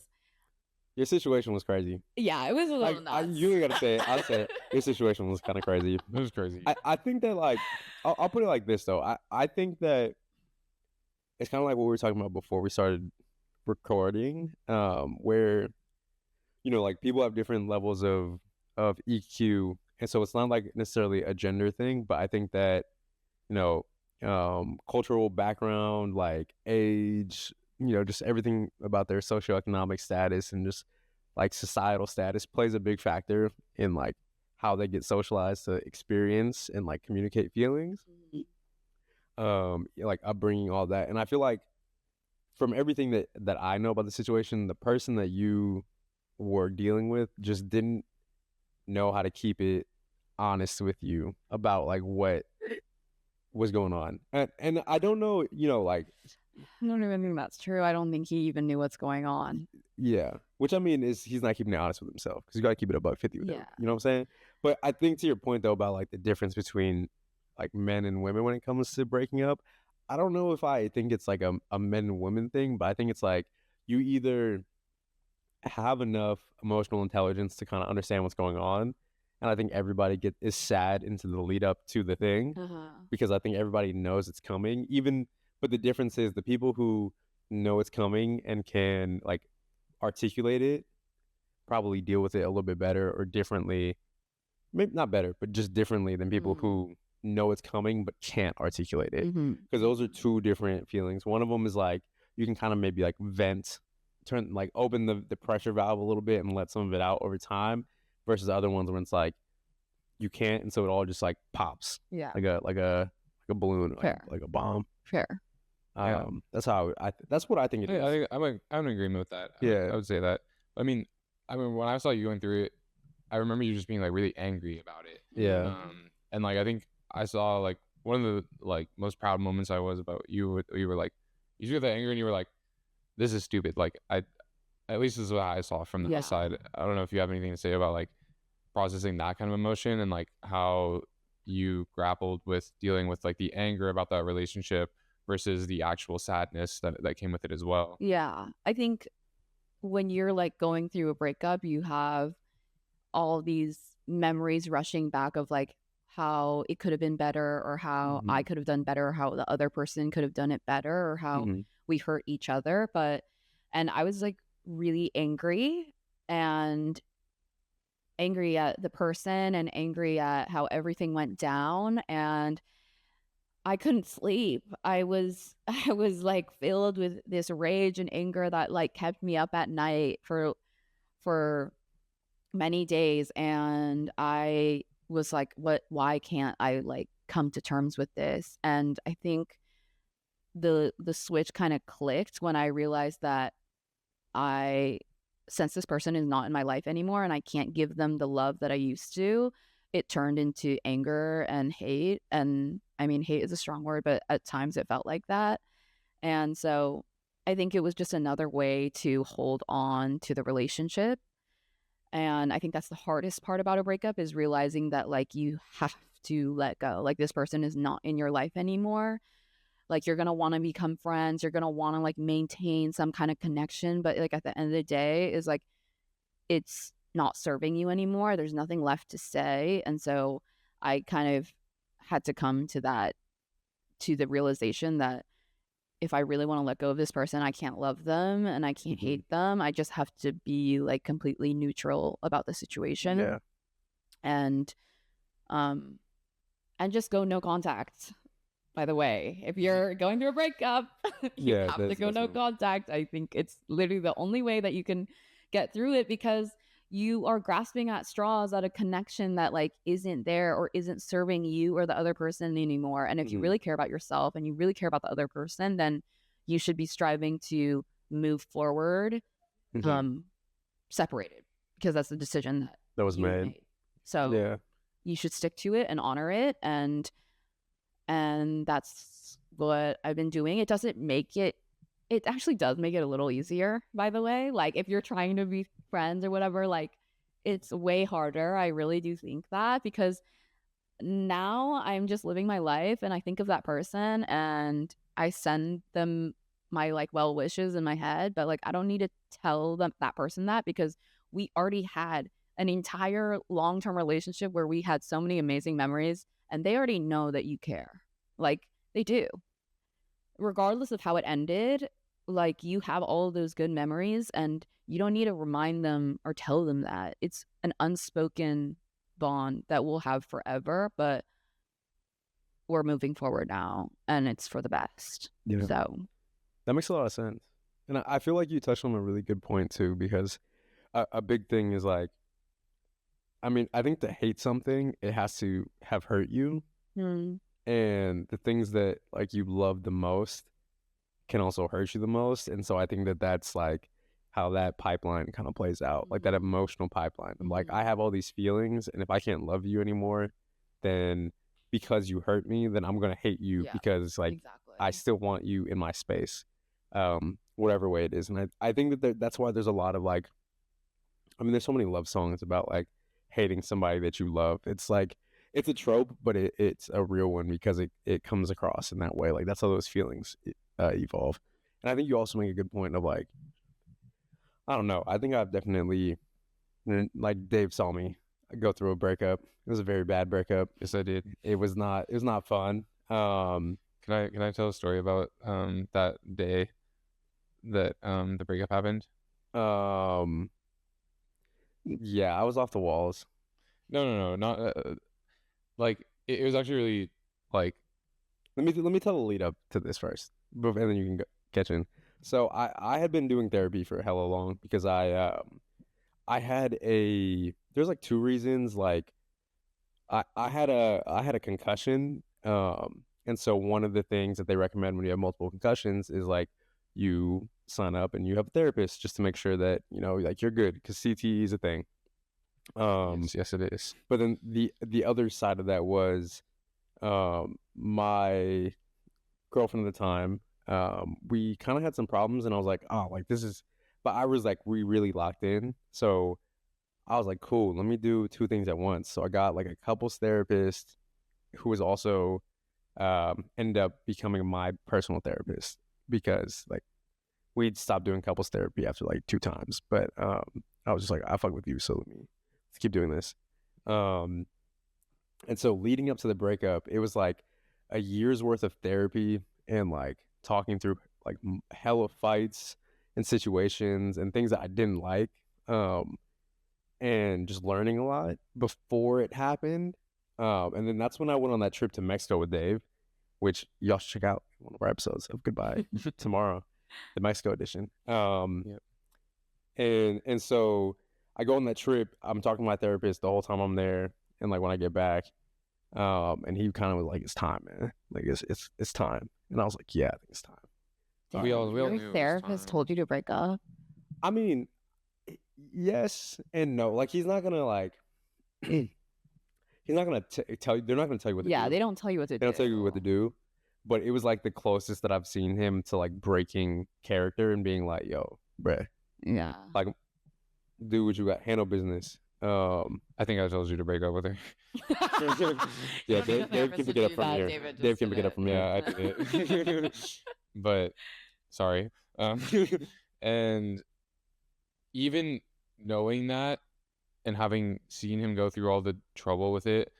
Your situation was crazy. yeah, it was a little Like, nuts. you ain't gotta say it. I'll say it. Your situation was kind of crazy. It was crazy. I think that like I'll put it like this though. I think that it's kind of like what we were talking about before we started recording, where like people have different levels of EQ, and so it's not like necessarily a gender thing, but I think that cultural background, like age, just everything about their socioeconomic status and just like societal status plays a big factor in like how they get socialized to experience and like communicate feelings, like upbringing, all that. And I feel like from everything that I know about the situation, the person that you were dealing with just didn't know how to keep it honest with you about like what was going on. And I don't know, like, I don't even think that's true. I don't think he even knew what's going on. yeah, which I mean is he's not keeping it honest with himself because you got to keep it $150 with him. Yeah. You know what I'm saying? But I think to your point though about like the difference between like men and women when it comes to breaking up, I don't know if I think it's like a men and women thing, but I think it's like you either have enough emotional intelligence to kind of understand what's going on, and I think everybody is sad into the lead up to the thing because I think everybody knows it's coming. But the difference is the people who know it's coming and can like articulate it probably deal with it a little bit better or differently, maybe not better, but just differently than people who know it's coming but can't articulate it, because those are two different feelings. One of them is like you can kind of maybe like vent, open the pressure valve a little bit and let some of it out over time, versus the other ones when it's like you can't, and so it all just like pops Yeah. like a balloon, Fair. like a bomb. Fair. Yeah. That's how that's what I think it is. I think I'm in agreement with that. Yeah. I would say that. I mean, when I saw you going through it, I remember you just being like really angry about it. Yeah. And like I think I saw like one of the like most proud moments I was about you. You were like, you got that anger and you were like, this is stupid. Like at least this is what I saw from the Yeah. outside. I don't know if you have anything to say about like processing that kind of emotion and like how you grappled with dealing with like the anger about that relationship versus the actual sadness that came with it as well. Yeah. I think when you're like going through a breakup, you have all these memories rushing back of like how it could have been better, or how I could have done better, or how the other person could have done it better, or how we hurt each other. And I was like really angry and angry at the person and angry at how everything went down, and I couldn't sleep. I was like filled with this rage and anger that like kept me up at night for many days, and I was like, why can't I like come to terms with this? And I think the switch kind of clicked when I realized that since this person is not in my life anymore and I can't give them the love that I used to, it turned into anger and hate. And I mean, hate is a strong word, but at times it felt like that. And so I think it was just another way to hold on to the relationship. And I think that's the hardest part about a breakup, is realizing that like you have to let go. Like this person is not in your life anymore. Like you're going to want to become friends. You're going to want to like maintain some kind of connection. But like at the end of the day is like, it's not serving you anymore. There's nothing left to say. And so I kind of had to come to the realization that if I really want to let go of this person, I can't love them and I can't hate them. I just have to be like completely neutral about the situation. Yeah. And just go no contact. By the way, if you're going through a breakup, you have to go no contact. I think it's literally the only way that you can get through it, because you are grasping at straws at a connection that like isn't there or isn't serving you or the other person anymore. And if you really care about yourself and you really care about the other person, then you should be striving to move forward separated, because that's the decision that was made. So yeah, you should stick to it and honor it, and that's what I've been doing. It doesn't make it actually does make it a little easier, by the way. Like if you're trying to be friends or whatever, like it's way harder. I really do think that, because now I'm just living my life and I think of that person and I send them my like well wishes in my head, but like I don't need to tell that person that, because we already had an entire long-term relationship where we had so many amazing memories, and they already know that you care. Like they do. Regardless of how it ended, like you have all of those good memories and you don't need to remind them or tell them that. It's an unspoken bond that we'll have forever, but we're moving forward now and it's for the best. Yeah. So that makes a lot of sense. And I feel like you touched on a really good point too, because a big thing is like, I mean, I think to hate something, it has to have hurt you. And the things that like you love the most can also hurt you the most. And so I think that that's like how that pipeline kind of plays out, like that emotional pipeline. I'm like, I have all these feelings, and if I can't love you anymore, then because you hurt me, then I'm going to hate you because like I still want you in my space, whatever way it is. And I think that that's why there's a lot of like, I mean, there's so many love songs about like hating somebody that you love. It's like, it's a trope, but it's a real one because it comes across in that way. Like that's how those feelings evolve. And I think you also make a good point of like, I don't know. I think I've definitely, like Dave saw me go through a breakup. It was a very bad breakup. Yes, I did. It was not fun. Can I tell a story about that day that the breakup happened? Yeah, I was off the walls. No, not like it was actually really like. Let me tell the lead up to this first, and then you can catch in. So I had been doing therapy for hella long because I had there's like two reasons. Like I had a concussion, and so one of the things that they recommend when you have multiple concussions is like you sign up and you have a therapist just to make sure that like you're good, because CTE is a thing. Yes, it is. But then the other side of that was my girlfriend at the time, we kind of had some problems, and I was like, oh, like this is, but I was like, we really locked in, so I was like, cool, let me do two things at once. So I got like a couples therapist who was also ended up becoming my personal therapist, because like we'd stopped doing couples therapy after like 2 times, but I was just like, I fuck with you, so let's keep doing this. And so leading up to the breakup, it was like a year's worth of therapy and like talking through like hella fights and situations and things that I didn't like. And just learning a lot before it happened. And then that's when I went on that trip to Mexico with Dave, which y'all should check out one of our episodes of Goodbytomorrow, the Mexico edition. Yep. And so I go on that trip. I'm talking to my therapist the whole time I'm there, and like when I get back, and he kind of was like, "It's time, man. Like it's time." And I was like, "Yeah, I think it's time." We all Your knew it was therapist time. told you to break up. I mean, yes and no. Like he's not gonna like he's not gonna tell you. They're not gonna tell you what to do. Yeah, they don't tell you what to They do. don't tell you what to do. But it was like the closest that I've seen him to like breaking character and being like, "Yo, bruh, Yeah. like do what you got. Handle business." I think I told you to break up with her. Yeah, Dave can pick it up from here. Dave can pick it up from here. Yeah, I did it. But sorry. And even knowing that and having seen him go through all the trouble with it,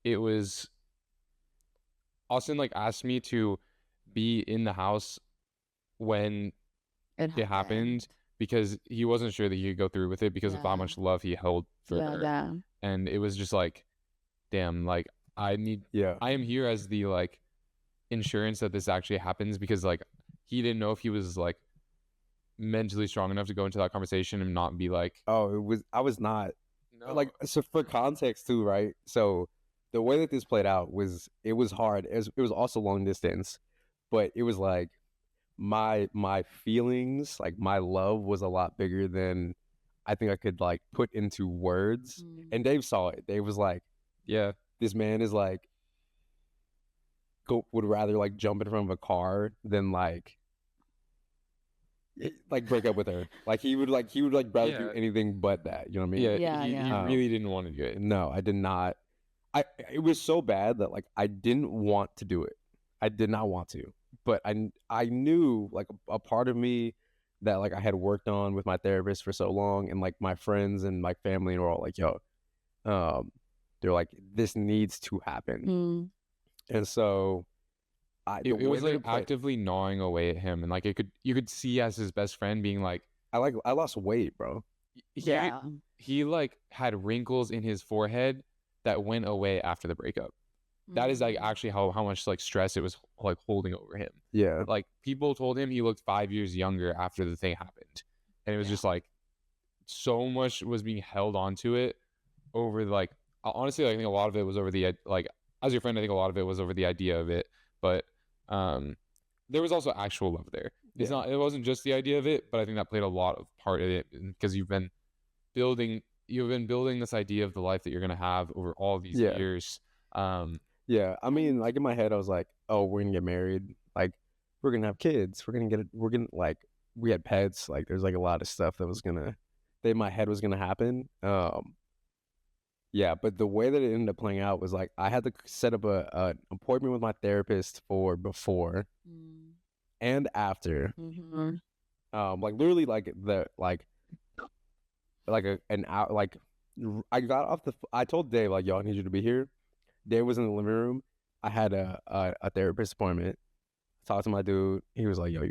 it was Austin like asked me to be in the house when it happened, because he wasn't sure that he could go through with it because of how Yeah. much love he held for Yeah, her. yeah. And it was just like, damn, like I am here as the like insurance that this actually happens, because like he didn't know if he was like mentally strong enough to go into that conversation and not be like, Oh, I was not. no. Like, so for context too, right? So the way that this played out was, it was hard. It was also long distance, but it was like my feelings, like my love was a lot bigger than I think I could like put into words. And Dave saw it. Dave was like, yeah, this man is like would rather like jump in front of a car than like break up with her. Like he would rather do Yeah. anything but that. You know what I mean? yeah, Yeah, he yeah. really didn't want to do it. No, I did not. It was so bad that like I didn't want to do it. I did not want to, but I knew like a part of me that like I had worked on with my therapist for so long, and like my friends and my family were all like, "Yo," they're like, "This needs to happen." And so It was like actively gnawing away at him, and like you could see as his best friend being like, I lost weight, bro. Yeah. he like had wrinkles in his forehead that went away after the breakup. That is like actually how much like stress it was like holding over him. Yeah. Like people told him he looked 5 years younger after the thing happened, and it was just like so much was being held onto it over like, honestly, I think a lot of it was over the like, as your friend, I think a lot of it was over the idea of it, but there was also actual love there. It wasn't just the idea of it, but I think that played a lot of part in it, because you've been building this idea of the life that you're gonna have over all these years. Yeah, I mean, like in my head, I was like, "Oh, we're gonna get married. Like, we're gonna have kids. We're gonna like, we had pets. Like, there's like a lot of stuff that in my head was gonna happen." Yeah, but the way that it ended up playing out was like I had to set up an appointment with my therapist for before and after. Like literally, like an hour. Like I got off I told Dave like, "Yo, I need you to be here." Dave was in the living room. I had a therapist appointment. Talked to my dude. He was like, "Yo,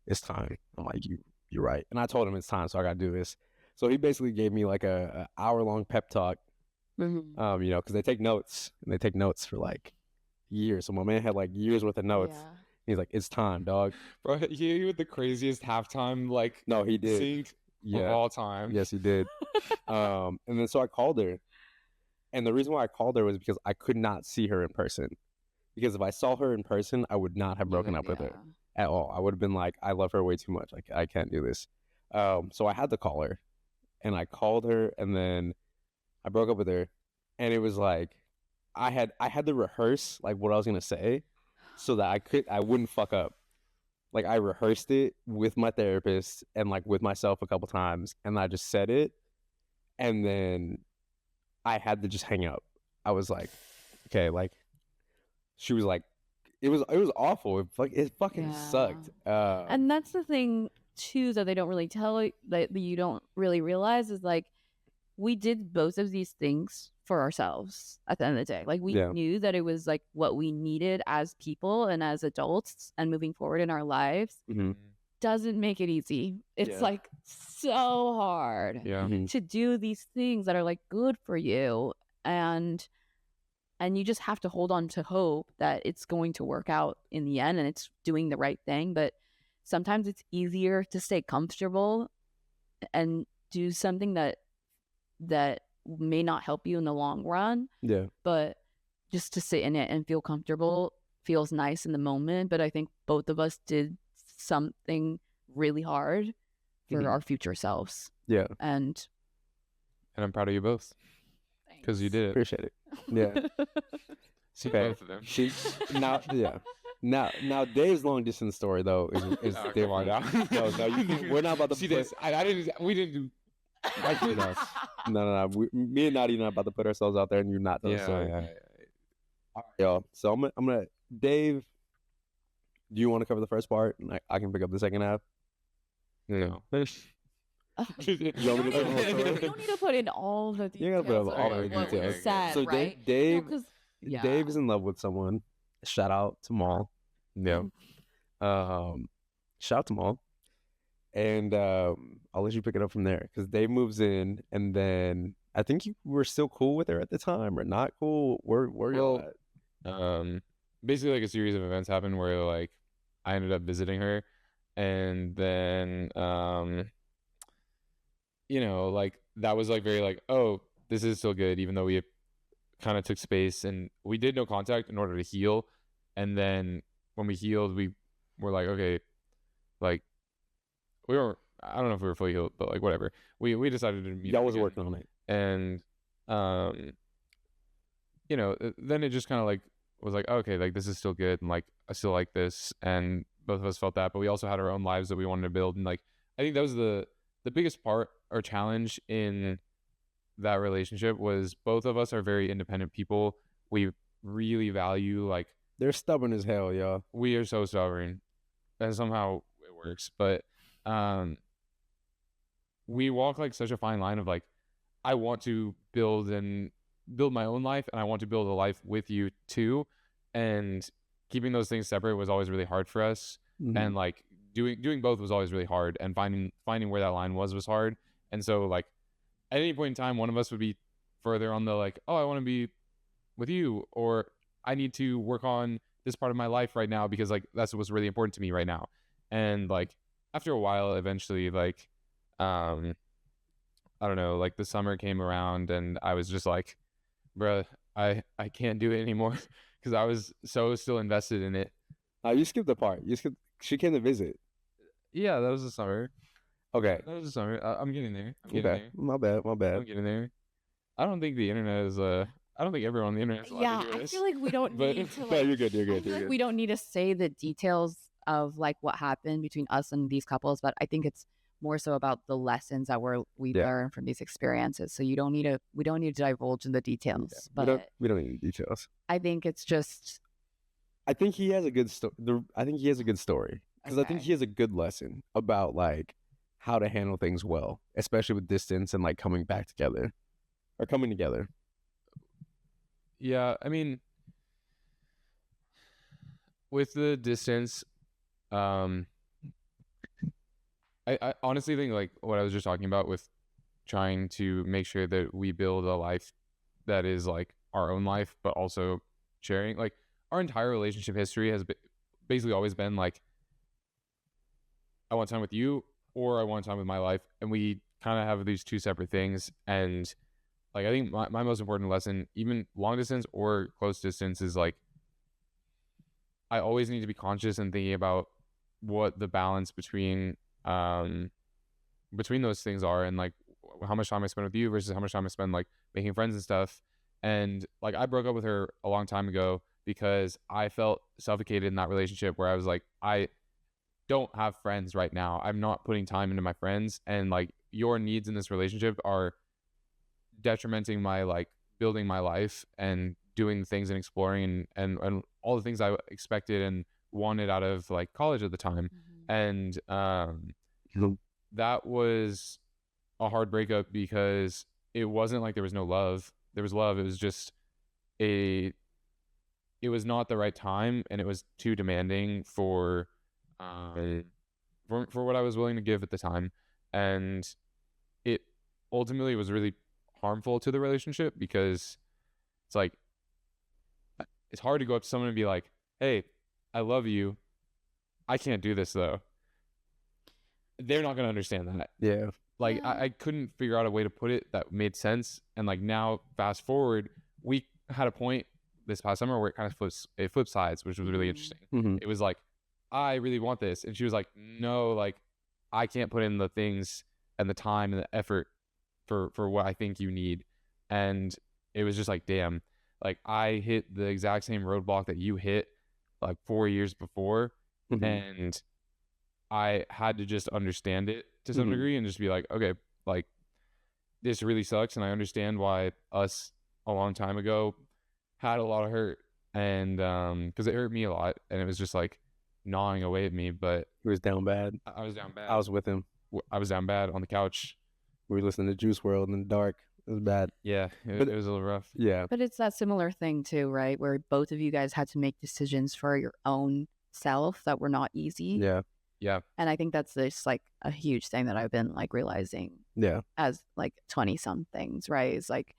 it's time." I'm like, "You're right." And I told him it's time, so I gotta do this. So he basically gave me like a hour-long pep talk. Because they take notes, and they take notes for like years. So my man had like years worth of notes. Yeah. He's like, "It's time, dog." Bro, he had the craziest halftime like No, he did. sync of all time. Yes, he did. And then so I called her, And the reason why I called her was because I could not see her in person. Because if I saw her in person, I would not have broken up with her at all. I would have been like, I love her way too much. Like, I can't do this. So I had to call her, and I called her, and then I broke up with her, and it was like, I had to rehearse like what I was gonna say, so that I wouldn't fuck up. Like, I rehearsed it with my therapist and like with myself a couple times, and I just said it, and then I had to just hang up. I was like, okay, like, she was like, it was awful. It fucking sucked. And that's the thing too that they don't really tell you, that you don't really realize, is like, we did both of these things for ourselves at the end of the day. Like, we knew that it was like what we needed as people and as adults and moving forward in our lives. Doesn't make it easy. It's like so hard to do these things that are like good for you, and you just have to hold on to hope that it's going to work out in the end and it's doing the right thing. But sometimes it's easier to stay comfortable and do something that may not help you in the long run. Yeah. But just to sit in it and feel comfortable feels nice in the moment. But I think both of us did something really hard for our future selves. Yeah. And I'm proud of you both. Because you did it. Appreciate it. Yeah. See both of them. Now Dave's long distance story though is different. We're not about to see this. We didn't do. No. Me and Naughty not about to put ourselves out there, and you're not. Though, yeah. All right, y'all. So I'm gonna. Dave, do you want to cover the first part, and I can pick up the second half? No. You don't need to put in all the details. You gotta put up all the details. Sad, so right? Dave is in love with someone. Shout out to Maul. Yeah. Shout out to Maul. And I'll let you pick it up from there, because Dave moves in, and then I think you were still cool with her at the time, or not cool. Where you at? Basically, like, a series of events happened where like I ended up visiting her, and then like that was like very like, oh, this is still good, even though we kind of took space and we did no contact in order to heal. And then when we healed, we were like, okay, like, we weren't, I don't know if we were fully healed, but like, whatever. We decided to meet. Y'all was working on it. And, then it just kind of like was like, okay, like, this is still good. And like, I still like this. And both of us felt that, but we also had our own lives that we wanted to build. And like, I think that was the biggest part or challenge in that relationship was both of us are very independent people. We really value, like, they're stubborn as hell, y'all. We are so stubborn, and somehow it works. But we walk like such a fine line of like, I want to build my own life, and I want to build a life with you too. And keeping those things separate was always really hard for us. And like doing both was always really hard, and finding where that line was hard. And so like at any point in time, one of us would be further on the like, oh, I want to be with you, or I need to work on this part of my life right now because like that's what's really important to me right now. And like after a while, eventually, like I don't know, like the summer came around and I was just like, bruh, I can't do it anymore because I was so still invested in it. You skipped the part. She came to visit. Yeah, that was the summer. Okay. That was the summer. I'm getting there. My bad. I'm getting there. I don't think the internet is I don't think everyone on the internet is allowed to do this. I feel like we don't need to, like, no, you're good. Like, we don't need to say the details of like what happened between us and these couples, but I think it's more so about the lessons that we learned from these experiences. So we don't need to divulge in the details. But we don't need details. I think it's just, I think he has a good story. I think he has a good story because I think he has a good lesson about like how to handle things well, especially with distance and like coming together. Yeah, I mean, with the distance, I honestly think like what I was just talking about with trying to make sure that we build a life that is like our own life, but also sharing, like, our entire relationship history has basically always been like, I want time with you or I want time with my life. And we kind of have these two separate things. And like I think my most important lesson, even long distance or close distance, is like I always need to be conscious and thinking about what the balance between those things are, and like how much time I spend with you versus how much time I spend like making friends and stuff. And like I broke up with her a long time ago because I felt suffocated in that relationship where I was like, I don't have friends right now. I'm not putting time into my friends, and like your needs in this relationship are detrimenting my like building my life and doing things and exploring and all the things I expected and wanted out of like college at the time. And that was a hard breakup because it wasn't like there was no love. There was love. It was just it was not the right time, and it was too demanding for what I was willing to give at the time. And it ultimately was really harmful to the relationship because it's like it's hard to go up to someone and be like, hey, I love you, I can't do this though. They're not gonna understand that. Yeah. Like I couldn't figure out a way to put it that made sense. And like now fast forward, we had a point this past summer where it kind of flipped sides, which was really interesting. Mm-hmm. It was like, I really want this, and she was like, no, like I can't put in the things and the time and the effort for what I think you need. And it was just like, damn, like I hit the exact same roadblock that you hit like 4 years before. Mm-hmm. And I had to just understand it to some degree and just be like, okay, like this really sucks, and I understand why us a long time ago had a lot of hurt, and because it hurt me a lot, and it was just like gnawing away at me. But He was down bad. I was down bad. I was with him. I was down bad on the couch. We were listening to Juice WRLD in the dark. It was bad. Yeah, it was a little rough. Yeah. But it's that similar thing too, right? Where both of you guys had to make decisions for your own self that were not easy. Yeah. Yeah. And I think that's just like a huge thing that I've been like realizing Yeah. as like 20 somethings, right? Is like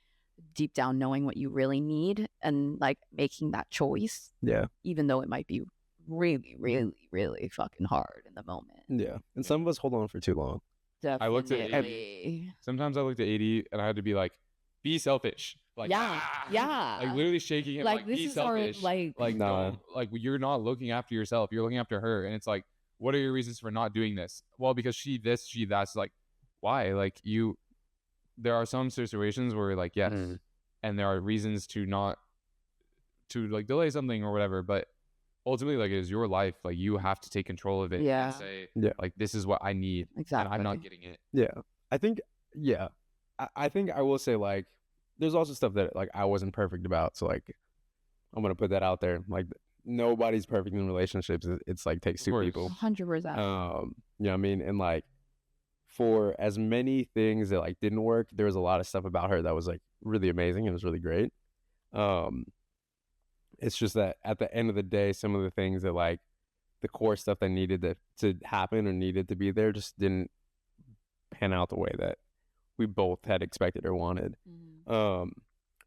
deep down knowing what you really need and like making that choice, Yeah. even though it might be really, really, really fucking hard in the moment. Yeah. And some of us hold on for too long. Definitely. I looked at sometimes I looked at 80 and I had to be like, be selfish. Like, yeah. Like literally shaking him, like this be is selfish. our like Nah. don't, like you're not looking after yourself, you're looking after her. And it's like, what are your reasons for not doing this? Well, because she this, she that's. Like, why? Like there are some situations where like yes, and there are reasons to not to like delay something or whatever, but ultimately like it is your life. Like you have to take control of it and say, like this is what I need, exactly, and I'm not getting it. Yeah. I think I think I will say like there's also stuff that like I wasn't perfect about. So like I'm gonna put that out there. Like nobody's perfect in relationships. It's like takes two people. 100%. You know what I mean? And like for as many things that like didn't work, there was a lot of stuff about her that was like really amazing and was really great. It's just that at the end of the day, some of the things that like the core stuff that needed to happen or needed to be there just didn't pan out the way that we both had expected or wanted. But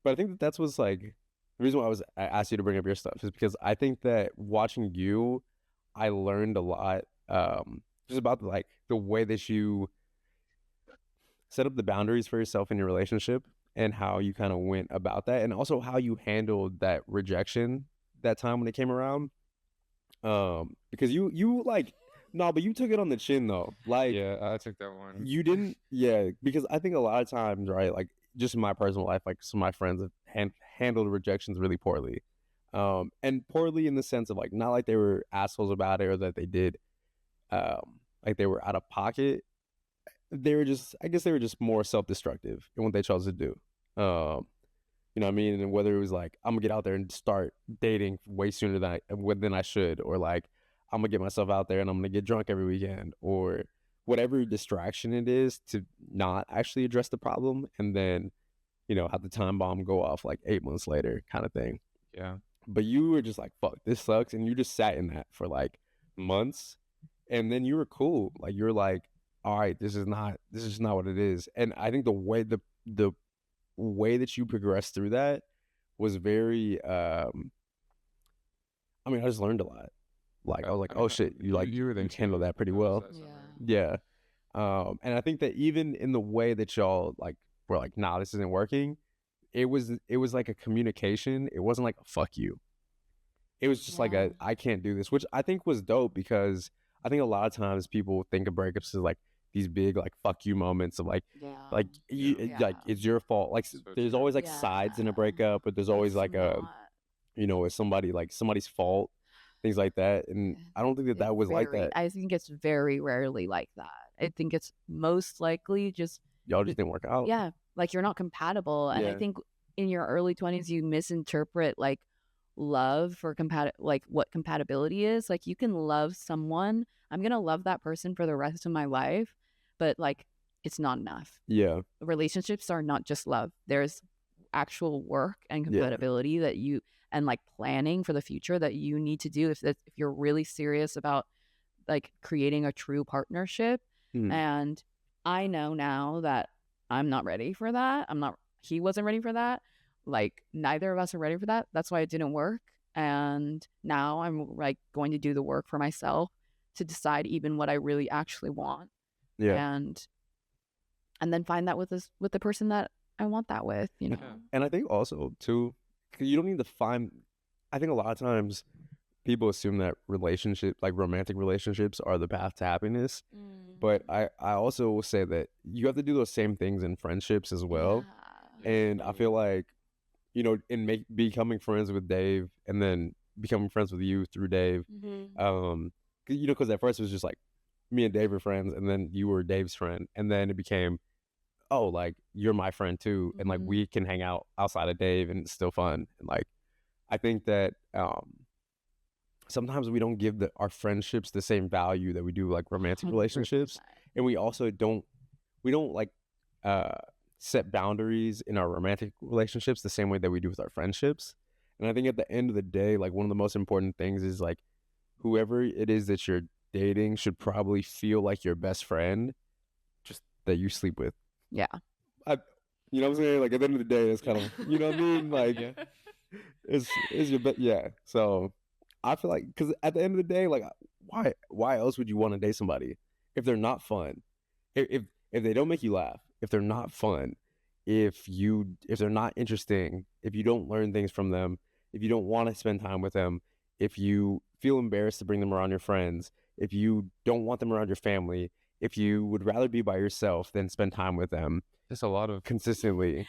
I think that's what's like the reason why I asked you to bring up your stuff is because I think that watching you, I learned a lot just about like the way that you set up the boundaries for yourself in your relationship and how you kind of went about that, and also how you handled that rejection that time when it came around. Because you like but you took it on the chin though. Like Yeah, I took that one. you didn't. Yeah, because I think a lot of times, right, like just in my personal life, like some of my friends have handled rejections really poorly, and poorly in the sense of like not like they were assholes about it or that they did like they were out of pocket. They were just, I guess they were just more self-destructive in what they chose to do. You know what I mean? And whether it was like, I'm gonna get out there and start dating way sooner than I should, or like, I'm gonna get myself out there and I'm gonna get drunk every weekend, or whatever distraction it is to not actually address the problem, and then, you know, have the time bomb go off like 8 months later kind of thing. Yeah. But you were just like, fuck, this sucks. And you just sat in that for like months. And then you were cool. Like, you're like, all right, this is not what it is. And I think the way that you progressed through that was very, I just learned a lot. Like, I was like, oh shit, you handled that pretty well. Yeah. Yeah. And I think that even in the way that y'all like we're like, nah, this isn't working. It was like a communication. It wasn't like a fuck you. It was just like Yeah. I can't do this, which I think was dope, because I think a lot of times people think of breakups as like these big like fuck you moments of like you like it's your fault. Like So there's true. always like sides in a Yeah. breakup, but there's always It's like a, not. you know, it's somebody's fault, things like that. And I don't think that that was like that. I think it's very rarely like that. I think it's most likely just Y'all just didn't work out. yeah, like you're not compatible. And I Yeah. think in your early 20s you misinterpret like love for like what compatibility is. Like you can love someone. I'm gonna love that person for the rest of my life, but like it's not enough. Yeah. Relationships are not just love. There's actual work and Yeah. compatibility that you and like planning for the future that you need to do if you're really serious about like creating a true partnership. Mhm. And I know now that I'm not ready for that. He wasn't ready for that. Like neither of us are ready for that. That's why it didn't work. And now I'm like going to do the work for myself to decide even what I really actually want. Yeah. And then find that with the person that I want that with, you know. Yeah. And I think also too, 'cause you don't need to find. I think a lot of times people assume that like romantic relationships, are the path to happiness. But I also will say that you have to do those same things in friendships as well. And I feel like, you know, in becoming friends with Dave, and then becoming friends with you through Dave, you know, because at first it was just like me and Dave were friends, and then you were Dave's friend, and then it became, oh, like you're my friend too, and like Mhm. we can hang out outside of Dave, and it's still fun. And like I think that sometimes we don't give our friendships the same value that we do like romantic relationships, 100%. and we also don't like uh set boundaries in our romantic relationships the same way that we do with our friendships. And I think at the end of the day, like one of the most important things is like whoever it is that you're dating should probably feel like your best friend, just that you sleep with. Yeah. You know what I'm saying? Like at the end of the day, it's kind of, you know what I mean? Like Yeah. it's your yeah. So I feel like, because at the end of the day, like why else would you want to date somebody if they're not fun? If they don't make you laugh, if they're not fun, if they're not interesting, if you don't learn things from them, if you don't want to spend time with them, if you feel embarrassed to bring them around your friends, if you don't want them around your family, if you would rather be by yourself than spend time with them There's a lot of consistently.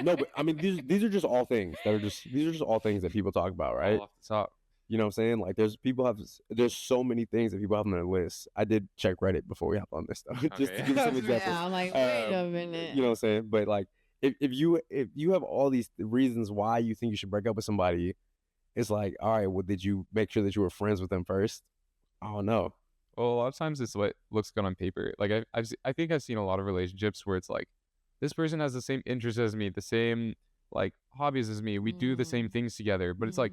No, but I mean these are just all things that people talk about, right? all off the top. You know what I'm saying? Like there's so many things that people have on their list. I did check Reddit before we hop on this stuff, just to Okay. give some examples. Yeah, I'm like, wait a minute. You know what I'm saying? But like if you have all these reasons why you think you should break up with somebody, it's like, all right, well, did you make sure that you were friends with them first? I don't know. Well, a lot of times it's what looks good on paper. Like I think I've seen a lot of relationships where it's like, this person has the same interests as me, the same like hobbies as me. We do the same things together, but it's like,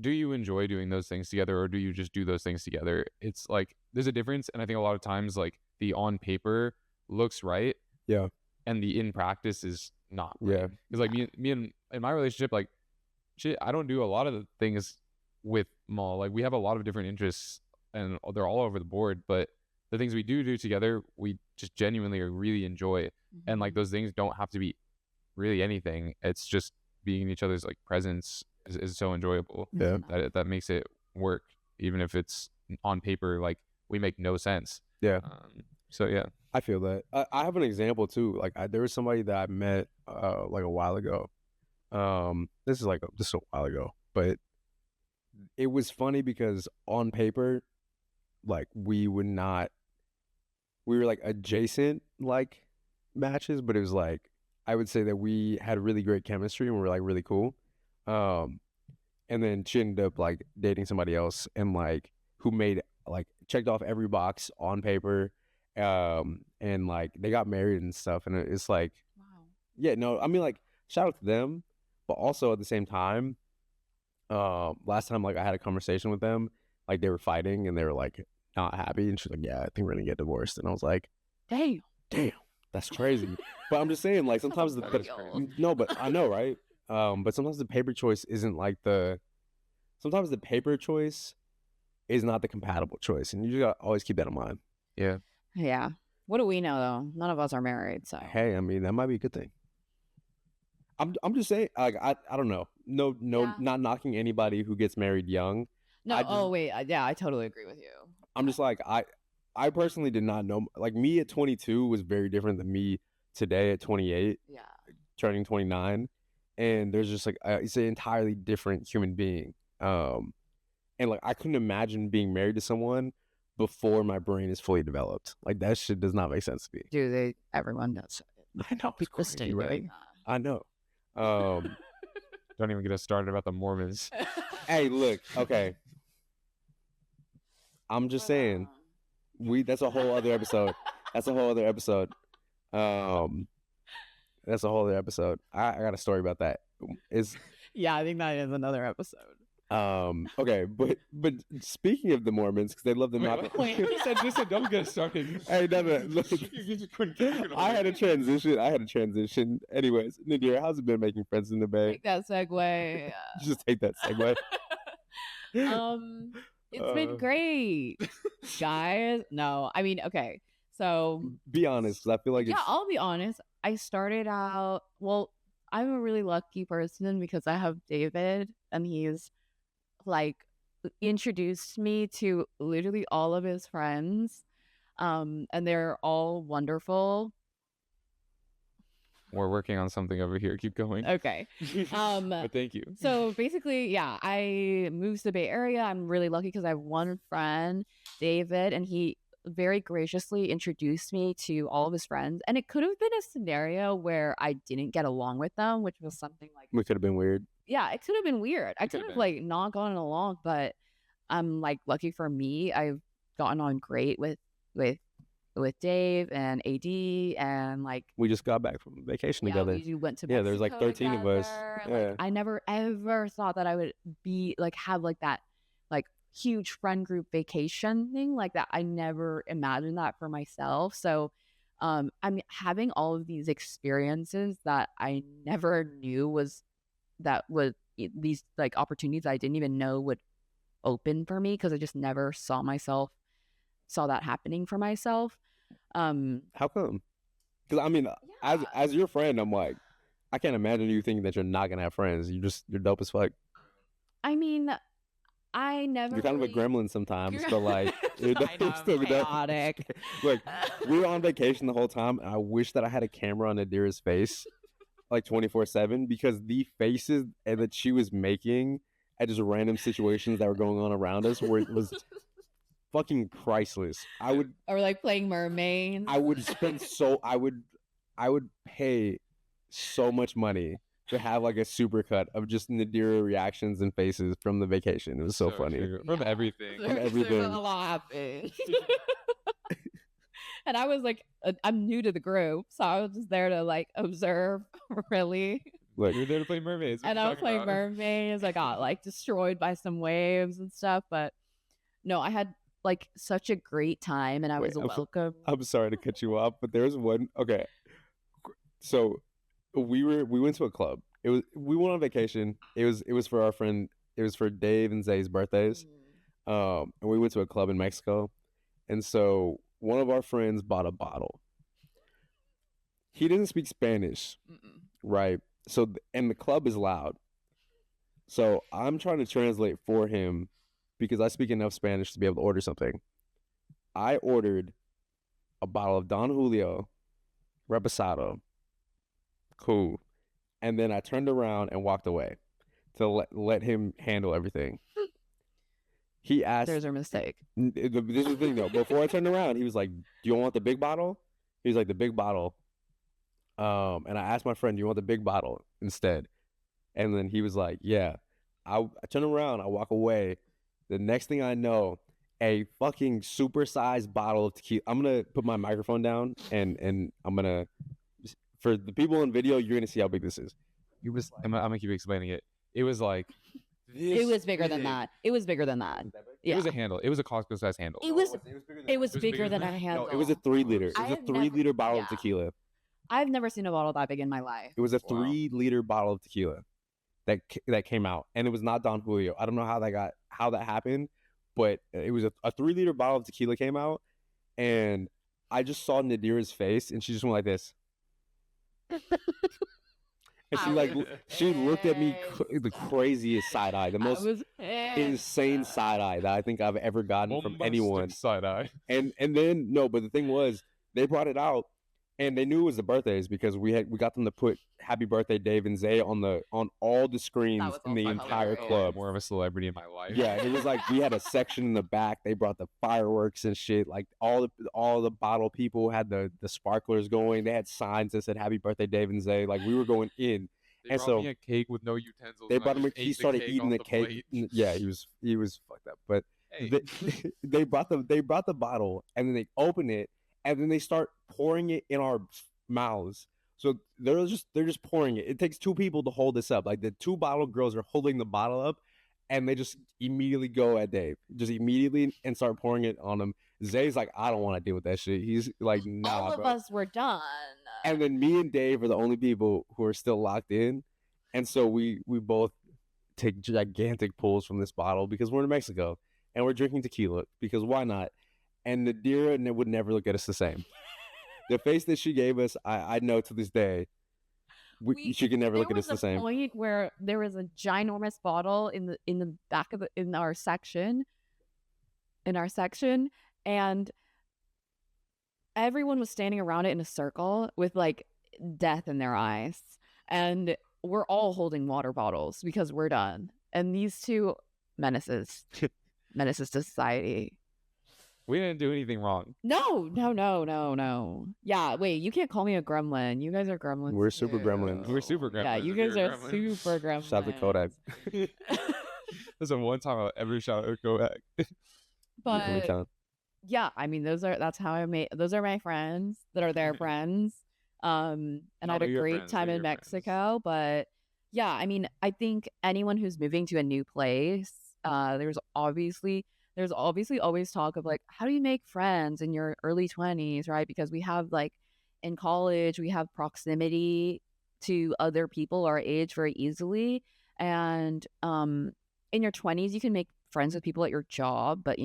do you enjoy doing those things together, or do you just do those things together? It's like there's a difference, and I think a lot of times like the on paper looks right, Yeah. and the in practice is not right. Yeah. Because like me and in my relationship, like shit, I don't do a lot of the things with Maul. Like we have a lot of different interests, and they're all over the board. But the things we do together, we just genuinely really enjoy. And like those things don't have to be really anything. It's just being in each other's like presence is so enjoyable. Yeah. That makes it work, even if it's on paper like we make no sense. Yeah. So yeah. I feel that. I have an example too. Like there was somebody that I met like a while ago. This is a while ago, but it was funny because on paper, like we were like adjacent like matches, but it was like I would say that we had really great chemistry and we were like really cool. And then she ended up like dating somebody else, and like who made like checked off every box on paper. And like they got married and stuff, and it's like, Wow. yeah, no, I mean like shout out to them, but also at the same time, last time like I had a conversation with them, like they were fighting and they were like not happy, and she's like, yeah, I think we're gonna get divorced. And I was like, Damn. that's crazy. But I'm just saying, like sometimes That is crazy. no, but I know, right? But sometimes the paper choice isn't like sometimes the paper choice is not the compatible choice, and you just gotta always keep that in mind. Yeah. Yeah. What do we know though? None of us are married, so Hey, I mean, that might be a good thing. I'm just saying, like, I don't know. No, Yeah. not knocking anybody who gets married young. no. I just, Oh wait, yeah, I totally agree with you. I'm just like, I personally did not know. Like, me at 22 was very different than me today at 28, Yeah. turning 29, and there's just like it's an entirely different human being. And like I couldn't imagine being married to someone before my brain is fully developed. Like that shit does not make sense to me. Everyone does. I know it's People stay crazy, right? doing I know. Don't even get us started about the Mormons. that. Hey, look, okay. I'm just saying, that's a whole other episode. That's a whole other episode. That's a whole other episode. I got a story about that. It's Yeah, I think that is another episode. okay, but speaking of the Mormons, because they love the Naughty. He said, "Listen, don't get us started." Hey, no, look, You just couldn't keep it I on. had a transition. Anyways, Nadir, how's it been making friends in the Bay? Take that segue. Just take that segue. It's been great, guys. No, I mean, okay. So Be honest, because I feel like yeah, it's I'll be honest. I started out. Well, I'm a really lucky person because I have David, and he's like introduced me to literally all of his friends, and they're all wonderful. We're working on something over here. Keep going. Okay. But thank you. So basically, yeah, I moved to the Bay Area. I'm really lucky because I have one friend, David, and he very graciously introduced me to all of his friends. And it could have been a scenario where I didn't get along with them, which was something like, we could have been weird. yeah, it could have been weird. I It could could have have been. like not gotten along, but I'm like lucky for me, I've gotten on great with Dave and AD, and like We just got back from vacation yeah, together. we went to Yeah, there's like Mexico 13 of us. together, and, Yeah. like, I never ever thought that I would be like have like that like huge friend group vacation thing like that. I never imagined that for myself. So I'm having all of these experiences that I never knew these like opportunities I didn't even know would open for me because I just never saw that happening for myself. How come? Because I mean, as your friend, I'm like, I can't imagine you thinking that you're not gonna have friends. You're dope as fuck. I mean, I never. You're kind of a really- gremlin sometimes, but like you're I know, I'm still dope. chaotic. Look, we were on vacation the whole time, and I wish that I had a camera on Nadira's face, like 24/7, because the faces that she was making at just random situations that were going on around us was fucking priceless. Or like playing mermaids. I would spend I would pay so much money to have like a supercut of just Nadira reactions and faces from the vacation. It was so funny. true. From Yeah. everything. From everything. There's a lot happening. And I was like, I'm new to the group, so I was just there to like observe, really. Look, You're there to play mermaids. What And you I was talking playing about? mermaids. I got like destroyed by some waves and stuff, but no, I had like such a great time, and I Wait, was welcome. I'm sorry to cut you off, but there's one. Okay, so we went to a club. We went on vacation. It was for our friend. It was for Dave and Zay's birthdays. And we went to a club in Mexico, and so one of our friends bought a bottle. He didn't speak Spanish, Mm-mm. right? So and the club is loud. So I'm trying to translate for him because I speak enough Spanish to be able to order something. I ordered a bottle of Don Julio Reposado. Cool. And then I turned around and walked away to let him handle everything. He asked, There's our mistake. this is the thing though. Before I turned around, he was like, "Do you want the big bottle?" He was like, "The big bottle." And I asked my friend, "Do you want the big bottle instead?" And then he was like, "Yeah." I turn around, I walk away. The next thing I know, a fucking supersized bottle of tequila. I'm gonna put my microphone down and I'm gonna, for the people in video, you're gonna see how big this is. It was. I'm gonna keep explaining it. It was like. It was bigger than that. It was bigger than that. It was a handle. It was a Costco size handle. It was It was bigger bigger than than a that? handle. No, it was a 3 liter. It I was a have 3 never- liter bottle yeah. of tequila. I've never seen a bottle that big in my life. It was a Wow. 3 liter bottle of tequila that came out, and it was not Don Julio. I don't know how that happened, but it was a 3 liter bottle of tequila came out, and I just saw Nadira's face, and she just went like this. And she like she looked at me the craziest side eye, the most insane side eye that I think I've ever gotten from anyone. Side eye. And then no, but the thing was, they brought it out, and they knew it was the birthdays because we got them to put "Happy Birthday, Dave and Zay" on all the screens was in the also entire hilarious. club. More of a celebrity in my life. Yeah, it was like we had a section in the back. They brought the fireworks and shit. Like all the bottle people had the sparklers going. They had signs that said "Happy Birthday, Dave and Zay." Like we were going in. They And brought so me a cake with no utensils. They and I brought him. just He ate started cake eating off the cake. plate. Yeah, he was fucked up. But Hey. they brought the bottle, and then they open it, and then they start pouring it in our mouths. So they're just pouring it. It takes two people to hold this up. Like the two bottle girls are holding the bottle up, and they just immediately go at Dave, just immediately, and start pouring it on him. Zay's like, I don't want to deal with that shit. He's like, nah, All of bro. us were done. And then me and Dave are the only people who are still locked in, and so we both take gigantic pulls from this bottle because we're in Mexico and we're drinking tequila because why not? And Nadira would never look at us the same. The face that she gave us, I know to this day, she can never look at us the same. There was a point where there was a ginormous bottle in the back of our section, and everyone was standing around it in a circle with like death in their eyes, and we're all holding water bottles because we're done. And these two menaces to society. We didn't do anything wrong. No. Yeah, wait, you can't call me a gremlin. You guys are gremlins. We're super too. gremlins. We're super gremlins. Yeah, you if guys you're a are gremlin. super gremlins. Shout out to Kodak. There's the one time I'll ever shout out Kodak. But yeah, I mean, those are my friends that are their friends. And I had a great time in Mexico. But yeah, I mean, I think anyone who's moving to a new place, there's obviously always talk of like, how do you make friends in your early 20s, right? Because we have like in college, we have proximity to other people our age very easily. And in your 20s, you can make friends with people at your job, but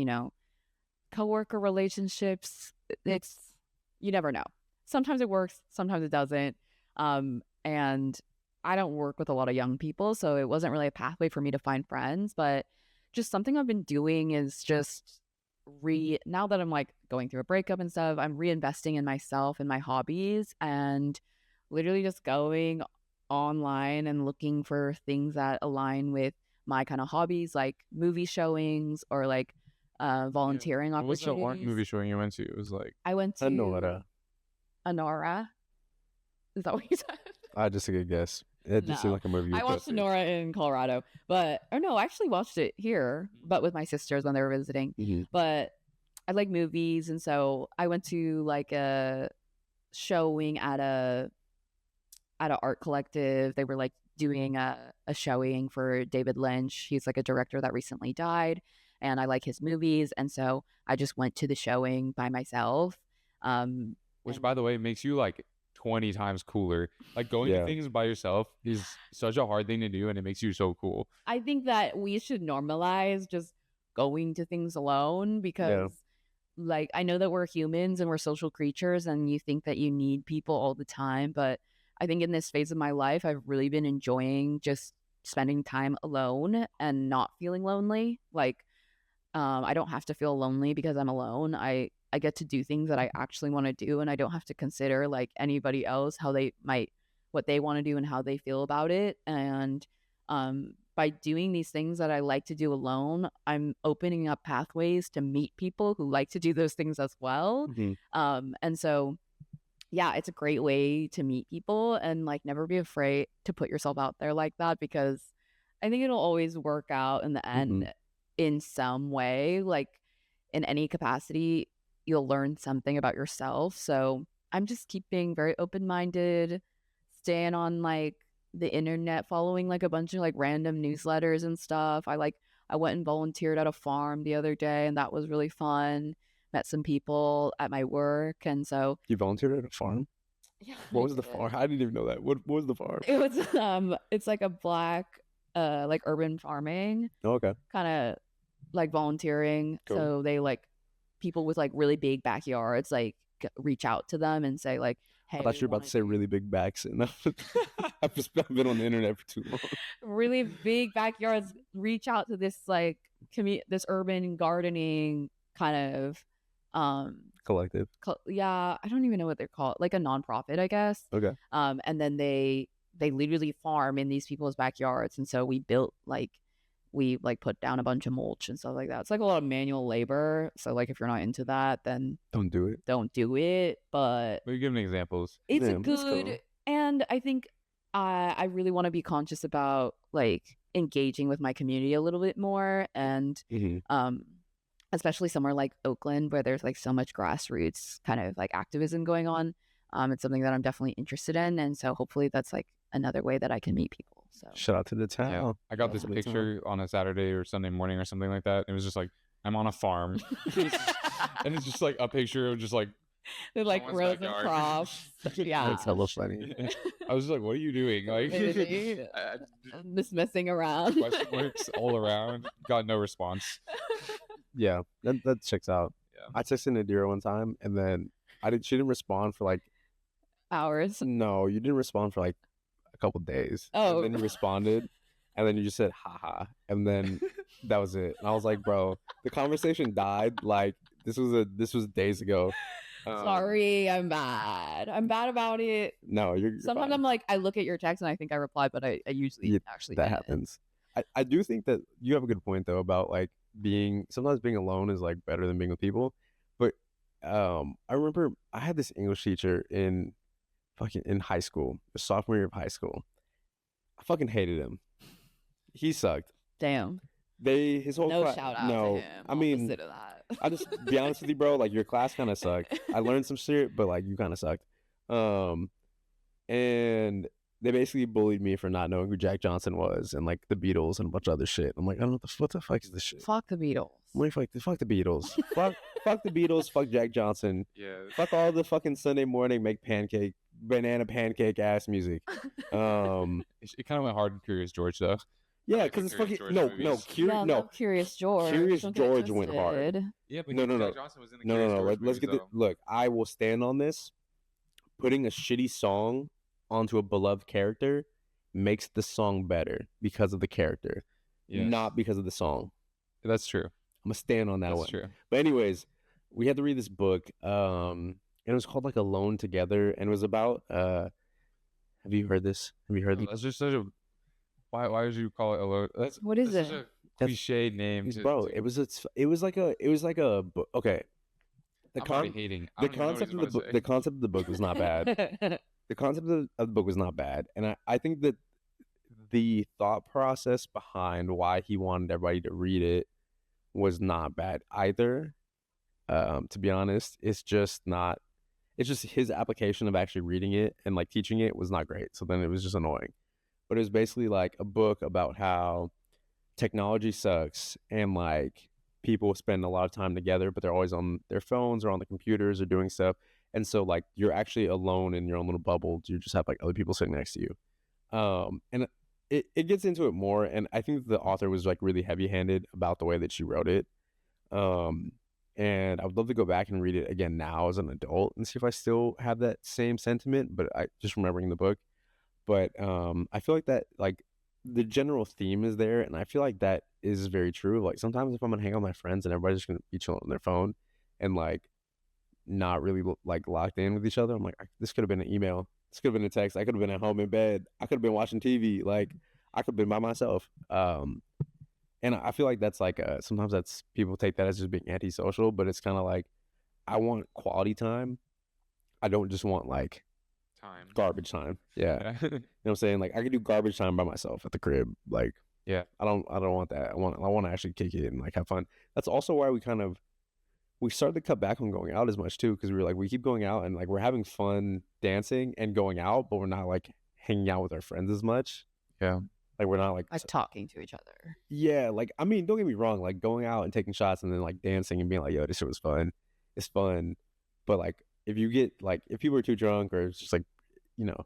coworker relationships, you never know. Sometimes it works, sometimes it doesn't. And I don't work with a lot of young people, so it wasn't really a pathway for me to find friends, but just something I've been doing is just now that I'm like going through a breakup and stuff, I'm reinvesting in myself and my hobbies, and literally just going online and looking for things that align with my kind of hobbies, like movie showings or like volunteering What was opportunities. that one movie showing you went to? It was like I went to Anora. Is that what you said? I just a good guess. It just seemed No. like a movie. I watched Nora in Colorado, I actually watched it here, but with my sisters when they were visiting. Mm-hmm. But I like movies, and so I went to like a showing at a art collective. They were like doing a showing for David Lynch. He's like a director that recently died, and I like his movies, and so I just went to the showing by myself. Which, by the way, makes you like 20 times cooler. Like going to things by yourself is such a hard thing to do, and it makes you so cool. I think that we should normalize just going to things alone because like I know that we're humans and we're social creatures, and you think that you need people all the time, but I think in this phase of my life I've really been enjoying just spending time alone and not feeling lonely. Like I don't have to feel lonely because I'm alone. I get to do things that I actually want to do, and I don't have to consider like anybody else what they want to do and how they feel about it. And by doing these things that I like to do alone, I'm opening up pathways to meet people who like to do those things as well. Mm-hmm. And so yeah, it's a great way to meet people, and like never be afraid to put yourself out there like that, because I think it'll always work out in the end in some way. Like in any capacity, you'll learn something about yourself. So I'm just keeping very open-minded, staying on like the internet, following like a bunch of like random newsletters and stuff. I went and volunteered at a farm the other day, and that was really fun. Met some people at my work, and so You volunteered at a farm? yeah. What was the farm? I didn't even know that. What was the farm? It was it's like a black like urban farming, Oh, okay. kind of like volunteering. Cool. So they like people with like really big backyards, like reach out to them and say like, hey, I thought we you were about wanna to say do really big backs, and I've just been on the internet for too long. really big backyards. Reach out to this like this urban gardening kind of Collective. yeah, I don't even know what they're called, like a nonprofit, I guess. Okay. And then they literally farm in these people's backyards, and so we put down a bunch of mulch and stuff like that. It's like a lot of manual labor. So like if you're not into that, then Don't do it. don't do it. But We're giving examples. it's Yeah, a that's good, cool. and I think I really want to be conscious about like engaging with my community a little bit more, and especially somewhere like Oakland where there's like so much grassroots kind of like activism going on. It's something that I'm definitely interested in, and so hopefully that's like another way that I can meet people. So Shout out to the town. Yeah. I got this Shout out to the town. picture on a Saturday or Sunday morning or something like that. It was just like, I'm on a farm. And it's just like a picture of just like they're like someone's rows of backyard. crops. Yeah, That's hella funny. I was just like, what are you doing? Like, Really? I- just messing around. question marks all around. Got no response. Yeah, that checks out. Yeah. I texted Nadira one time, and then she didn't respond for like, Hours. no, you didn't respond for like a couple days. Oh. And then you responded, and then you just said haha, and then that was it. And I was like, bro, the conversation died. Like this was days ago. Sorry, I'm bad. I'm bad about it. No, you're Sometimes fine. I'm like, I look at your text and I think I replied, but I usually Yeah, actually that didn't. happens. I do think that you have a good point though about like sometimes being alone is like better than being with people. But I remember I had this English teacher in high school, the sophomore year of high school. I fucking hated him. He sucked. Damn. His whole No class. shout out No, to him. I mean, Opposite of that. I just be honest with you, bro. Like your class kind of sucked. I learned some shit, but like you kind of sucked. And they basically bullied me for not knowing who Jack Johnson was and like the Beatles and a bunch of other shit. I'm like, I don't know what the fuck is this shit. Fuck the Beatles. I'm like, fuck the Beatles. fuck the Beatles. Fuck Jack Johnson. Yeah. Fuck all the fucking Sunday morning make banana pancake ass music. It kind of went hard in Curious George though. Yeah, like because it's Curious fucking George movies. Yeah, love Curious George. Curious Don't get it George went hard. twisted. Yeah, but No, no, no. Jack Johnson was in the No. Curious George Let's movies, get the though. look. I will stand on this. Putting a shitty song onto a beloved character makes the song better because of the character, Yes. not because of the song. That's true. I'm gonna stand on that That's one. true. But anyways, we had to read this book. And it was called like Alone Together, and it was about. Have you heard this? Have you heard? That's just such a. Why would you call it alone? What is that's it? Such a cliche name. Bro, it was like a book. Okay, I'm already hating. I the don't even know what concept he's of about to say. the concept of the book was not bad. The concept of the book was not bad, and I think that the thought process behind why he wanted everybody to read it was not bad either. To be honest, it's just his application of actually reading it and like teaching it was not great. So then it was just annoying. But it was basically like a book about how technology sucks and like people spend a lot of time together, but they're always on their phones or on the computers or doing stuff. And so like you're actually alone in your own little bubble. You just have like other people sitting next to you. And it gets into it more. And I think the author was like really heavy handed about the way that she wrote it. And I would love to go back and read it again now as an adult and see if I still have that same sentiment, but I just remembering the book. But I feel like that like the general theme is there, and I feel like that is very true. Like sometimes if I'm gonna hang out with my friends and everybody's just gonna be chilling on their phone and like not really like locked in with each other, I'm like, this could have been an email, this could have been a text, I could have been at home in bed, I could have been watching TV, like I could have been by myself. And I feel like that's like sometimes that's people take that as just being antisocial, but it's kind of like I want quality time. I don't just want like Time. garbage time. Yeah. Yeah. You know what I'm saying? Like I could do garbage time by myself at the crib. Like Yeah. I don't want that. I want to actually kick it and like have fun. That's also why we started to cut back on going out as much too, because we were like we keep going out and like we're having fun dancing and going out, but we're not like hanging out with our friends as much. Yeah. Like we're not like talking to each other. yeah, like I mean, don't get me wrong, like going out and taking shots and then like dancing and being like, yo, this shit was fun. It's fun. But like if you get like if people are too drunk or it's just like, you know,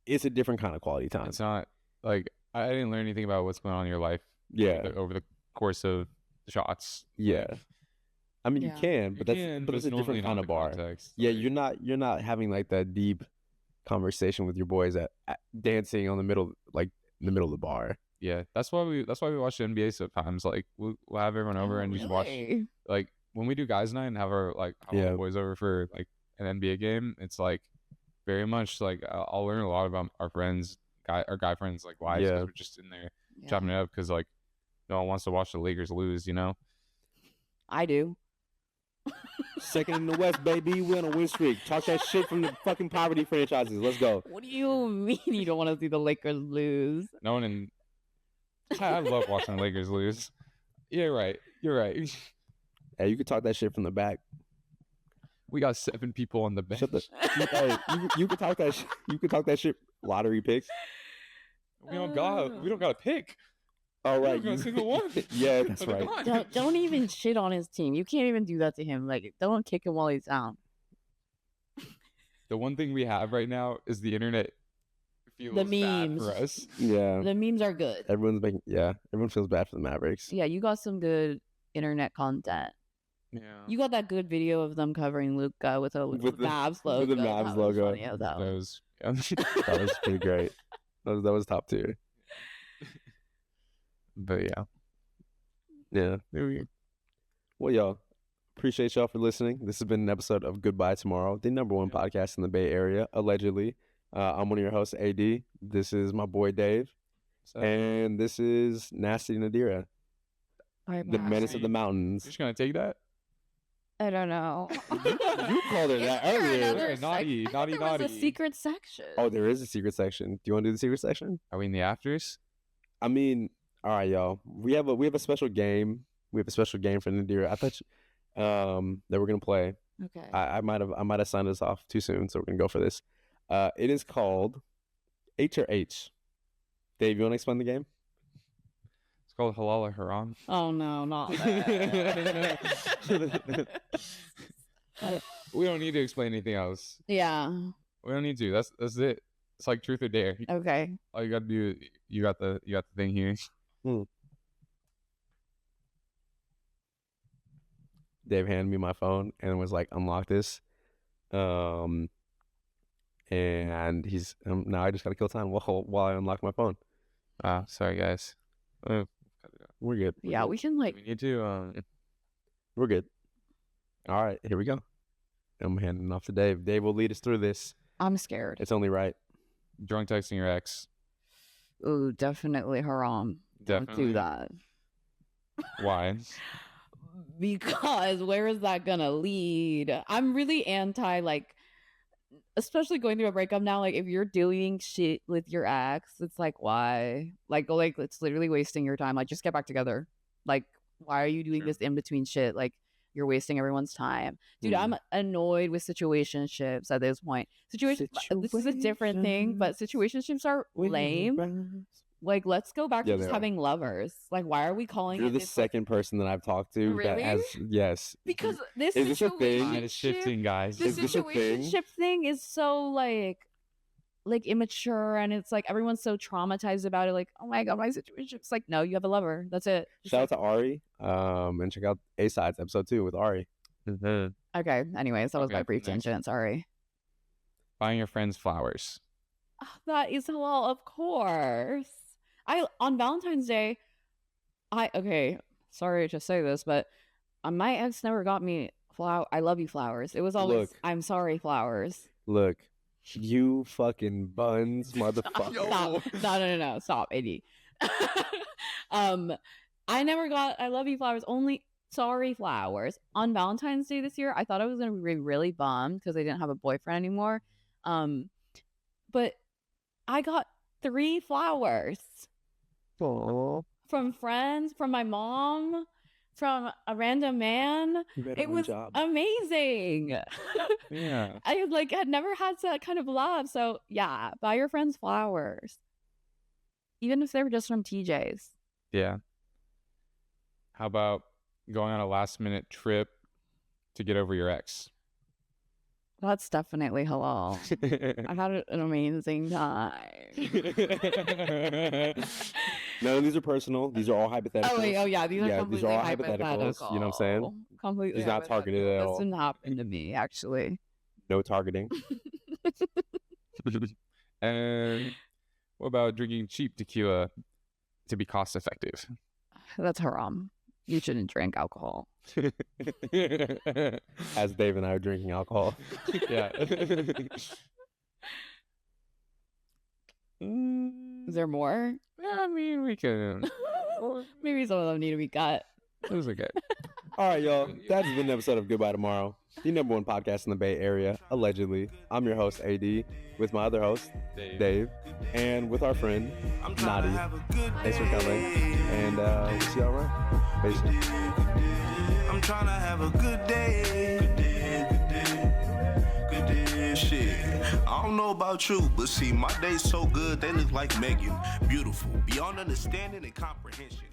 it's a different kind of quality time. It's not like I didn't learn anything about what's going on in your life. Yeah. Over the course of the shots. Yeah. I mean, you Yeah. can, but it's a different kind of bar. Yeah, you're not having like that deep conversation with your boys at dancing on the middle, like in the middle of the bar. Yeah, that's why we watch the NBA sometimes. Like we'll have everyone over and just watch. Really? Like when we do guys' night and have our Yeah. boys over for like an NBA game, it's like very much like I'll learn a lot about our guy friends like lives Yeah. because we're just in there Yeah. chopping it up because like no one wants to watch the Lakers lose, you know. I do. Second in the West, baby. We on a win streak. Talk that shit from the fucking poverty franchises. Let's go. What do you mean you don't want to see the Lakers lose? No one in. I love watching the Lakers lose. You're right. Hey, you can talk that shit from the back. We got 7 people on the bench. Shut the. Hey, you can talk that. You can talk that shit. Lottery picks. We don't got a pick. All right, We don't got a single one. Yeah, that's Come right. on. Don't even shit on his team. You can't even do that to him. Like, don't kick him while he's down. The one thing we have right now is the internet. Feels The bad memes. for us. Yeah, The memes are good. everyone feels bad for the Mavericks. Yeah, you got some good internet content. Yeah. You got that good video of them covering Luca with a With the- Mavs logo. with the That Mavs was logo. funny as hell. Those. That was pretty great. That was top tier. But yeah. Yeah. There we go. Well, y'all, appreciate y'all for listening. This has been an episode of Goodbye Tomorrow, the #1 podcast in the Bay Area, allegedly. I'm one of your hosts, AD. This is my boy Dave, So, and this is Nasty Nadira, the menace of the You're mountains. just gonna take that? I don't know. You called her that earlier. Naughty, naughty, There was naughty. a secret section. Oh, there is a secret section. Do you want to do the secret section? Are we in the afters? I mean, all right, y'all. We have a special game. We have a special game for Nadira. I thought that we're gonna play. Okay. I might have signed us off too soon, so we're gonna go for this. It is called H or H. Dave, you want to explain the game? It's called Halal or Haram. Oh no, not that. We don't need to explain anything else. Yeah. We don't need to. That's it. It's like truth or dare. Okay. All you gotta do, you got the thing here. Dave handed me my phone and was like, "Unlock this." And he's now I just gotta kill time while I unlock my phone. Sorry guys. We're good. Yeah, we can like. We need to. We're good. All right, here we go. I'm handing off to Dave. Dave will lead us through this. I'm scared. It's only right. Drunk texting your ex. Ooh, definitely haram. Don't Definitely. do that. Why? Because where is that gonna lead? I'm really anti like, especially going through a breakup now. Like, if you're doing shit with your ex, it's like, why? Like it's literally wasting your time. Like, just get back together. Like, why are you doing Sure. this in between shit? Like, you're wasting everyone's time, dude. I'm annoyed with situationships at this point. This is a different thing, but situationships are lame. Like, let's go back Yeah, to just they are. having lovers. Like, why are we calling You're it the this, like- second person that I've talked to that Really? has yes. because this Is this a thing? Tide is shifting, guys. the Is this a thing? situationship thing is so like immature, and it's like everyone's so traumatized about it. Like, oh my god, my situationship's like, no, you have a lover. That's it. Just Shout out like- to Ari. And check out A Sides episode 2 with Ari. Okay. Anyways, that was my Okay, brief next. tangent. Sorry. Buying your friends flowers. That is halal, of course. On Valentine's Day, okay, sorry to say this, but my ex never got me I love you flowers. It was always Look. I'm sorry flowers. Look, you fucking buns, motherfucker. Stop. No. Stop, AD. I never got I love you flowers, only sorry flowers. On Valentine's Day this year, I thought I was gonna be really bummed because I didn't have a boyfriend anymore. But I got 3 flowers from friends, from my mom, from a random man. It was amazing. Yeah. I had never had that kind of love. So yeah, buy your friends flowers, even if they were just from TJ's. Yeah. How about going on a last minute trip to get over your ex? That's definitely halal. I had an amazing time. None of these are personal. These are all hypotheticals. Oh wait, oh yeah, these are Yeah, completely these are all hypotheticals, you know what I'm saying? Completely. It's not targeted at hypothetical. all. This didn't happen to me, actually. No targeting. And what about drinking cheap tequila to be cost effective? That's haram. You shouldn't drink alcohol. As Dave and I are drinking alcohol. Yeah. Is there more? I mean, we can. Maybe some of them need to be cut. It was okay. All right, y'all. That has been an episode of Goodbye Tomorrow, the #1 podcast in the Bay Area, allegedly. I'm your host, AD, with my other host, Dave, and with our friend, Naughty. Thanks for coming, and we'll see y'all around. Peace. I'm trying to have a good day. Good day, good day, good day. Shit, I don't know about you, but see, my day's so good, they look like Megan. Beautiful, beyond understanding and comprehension.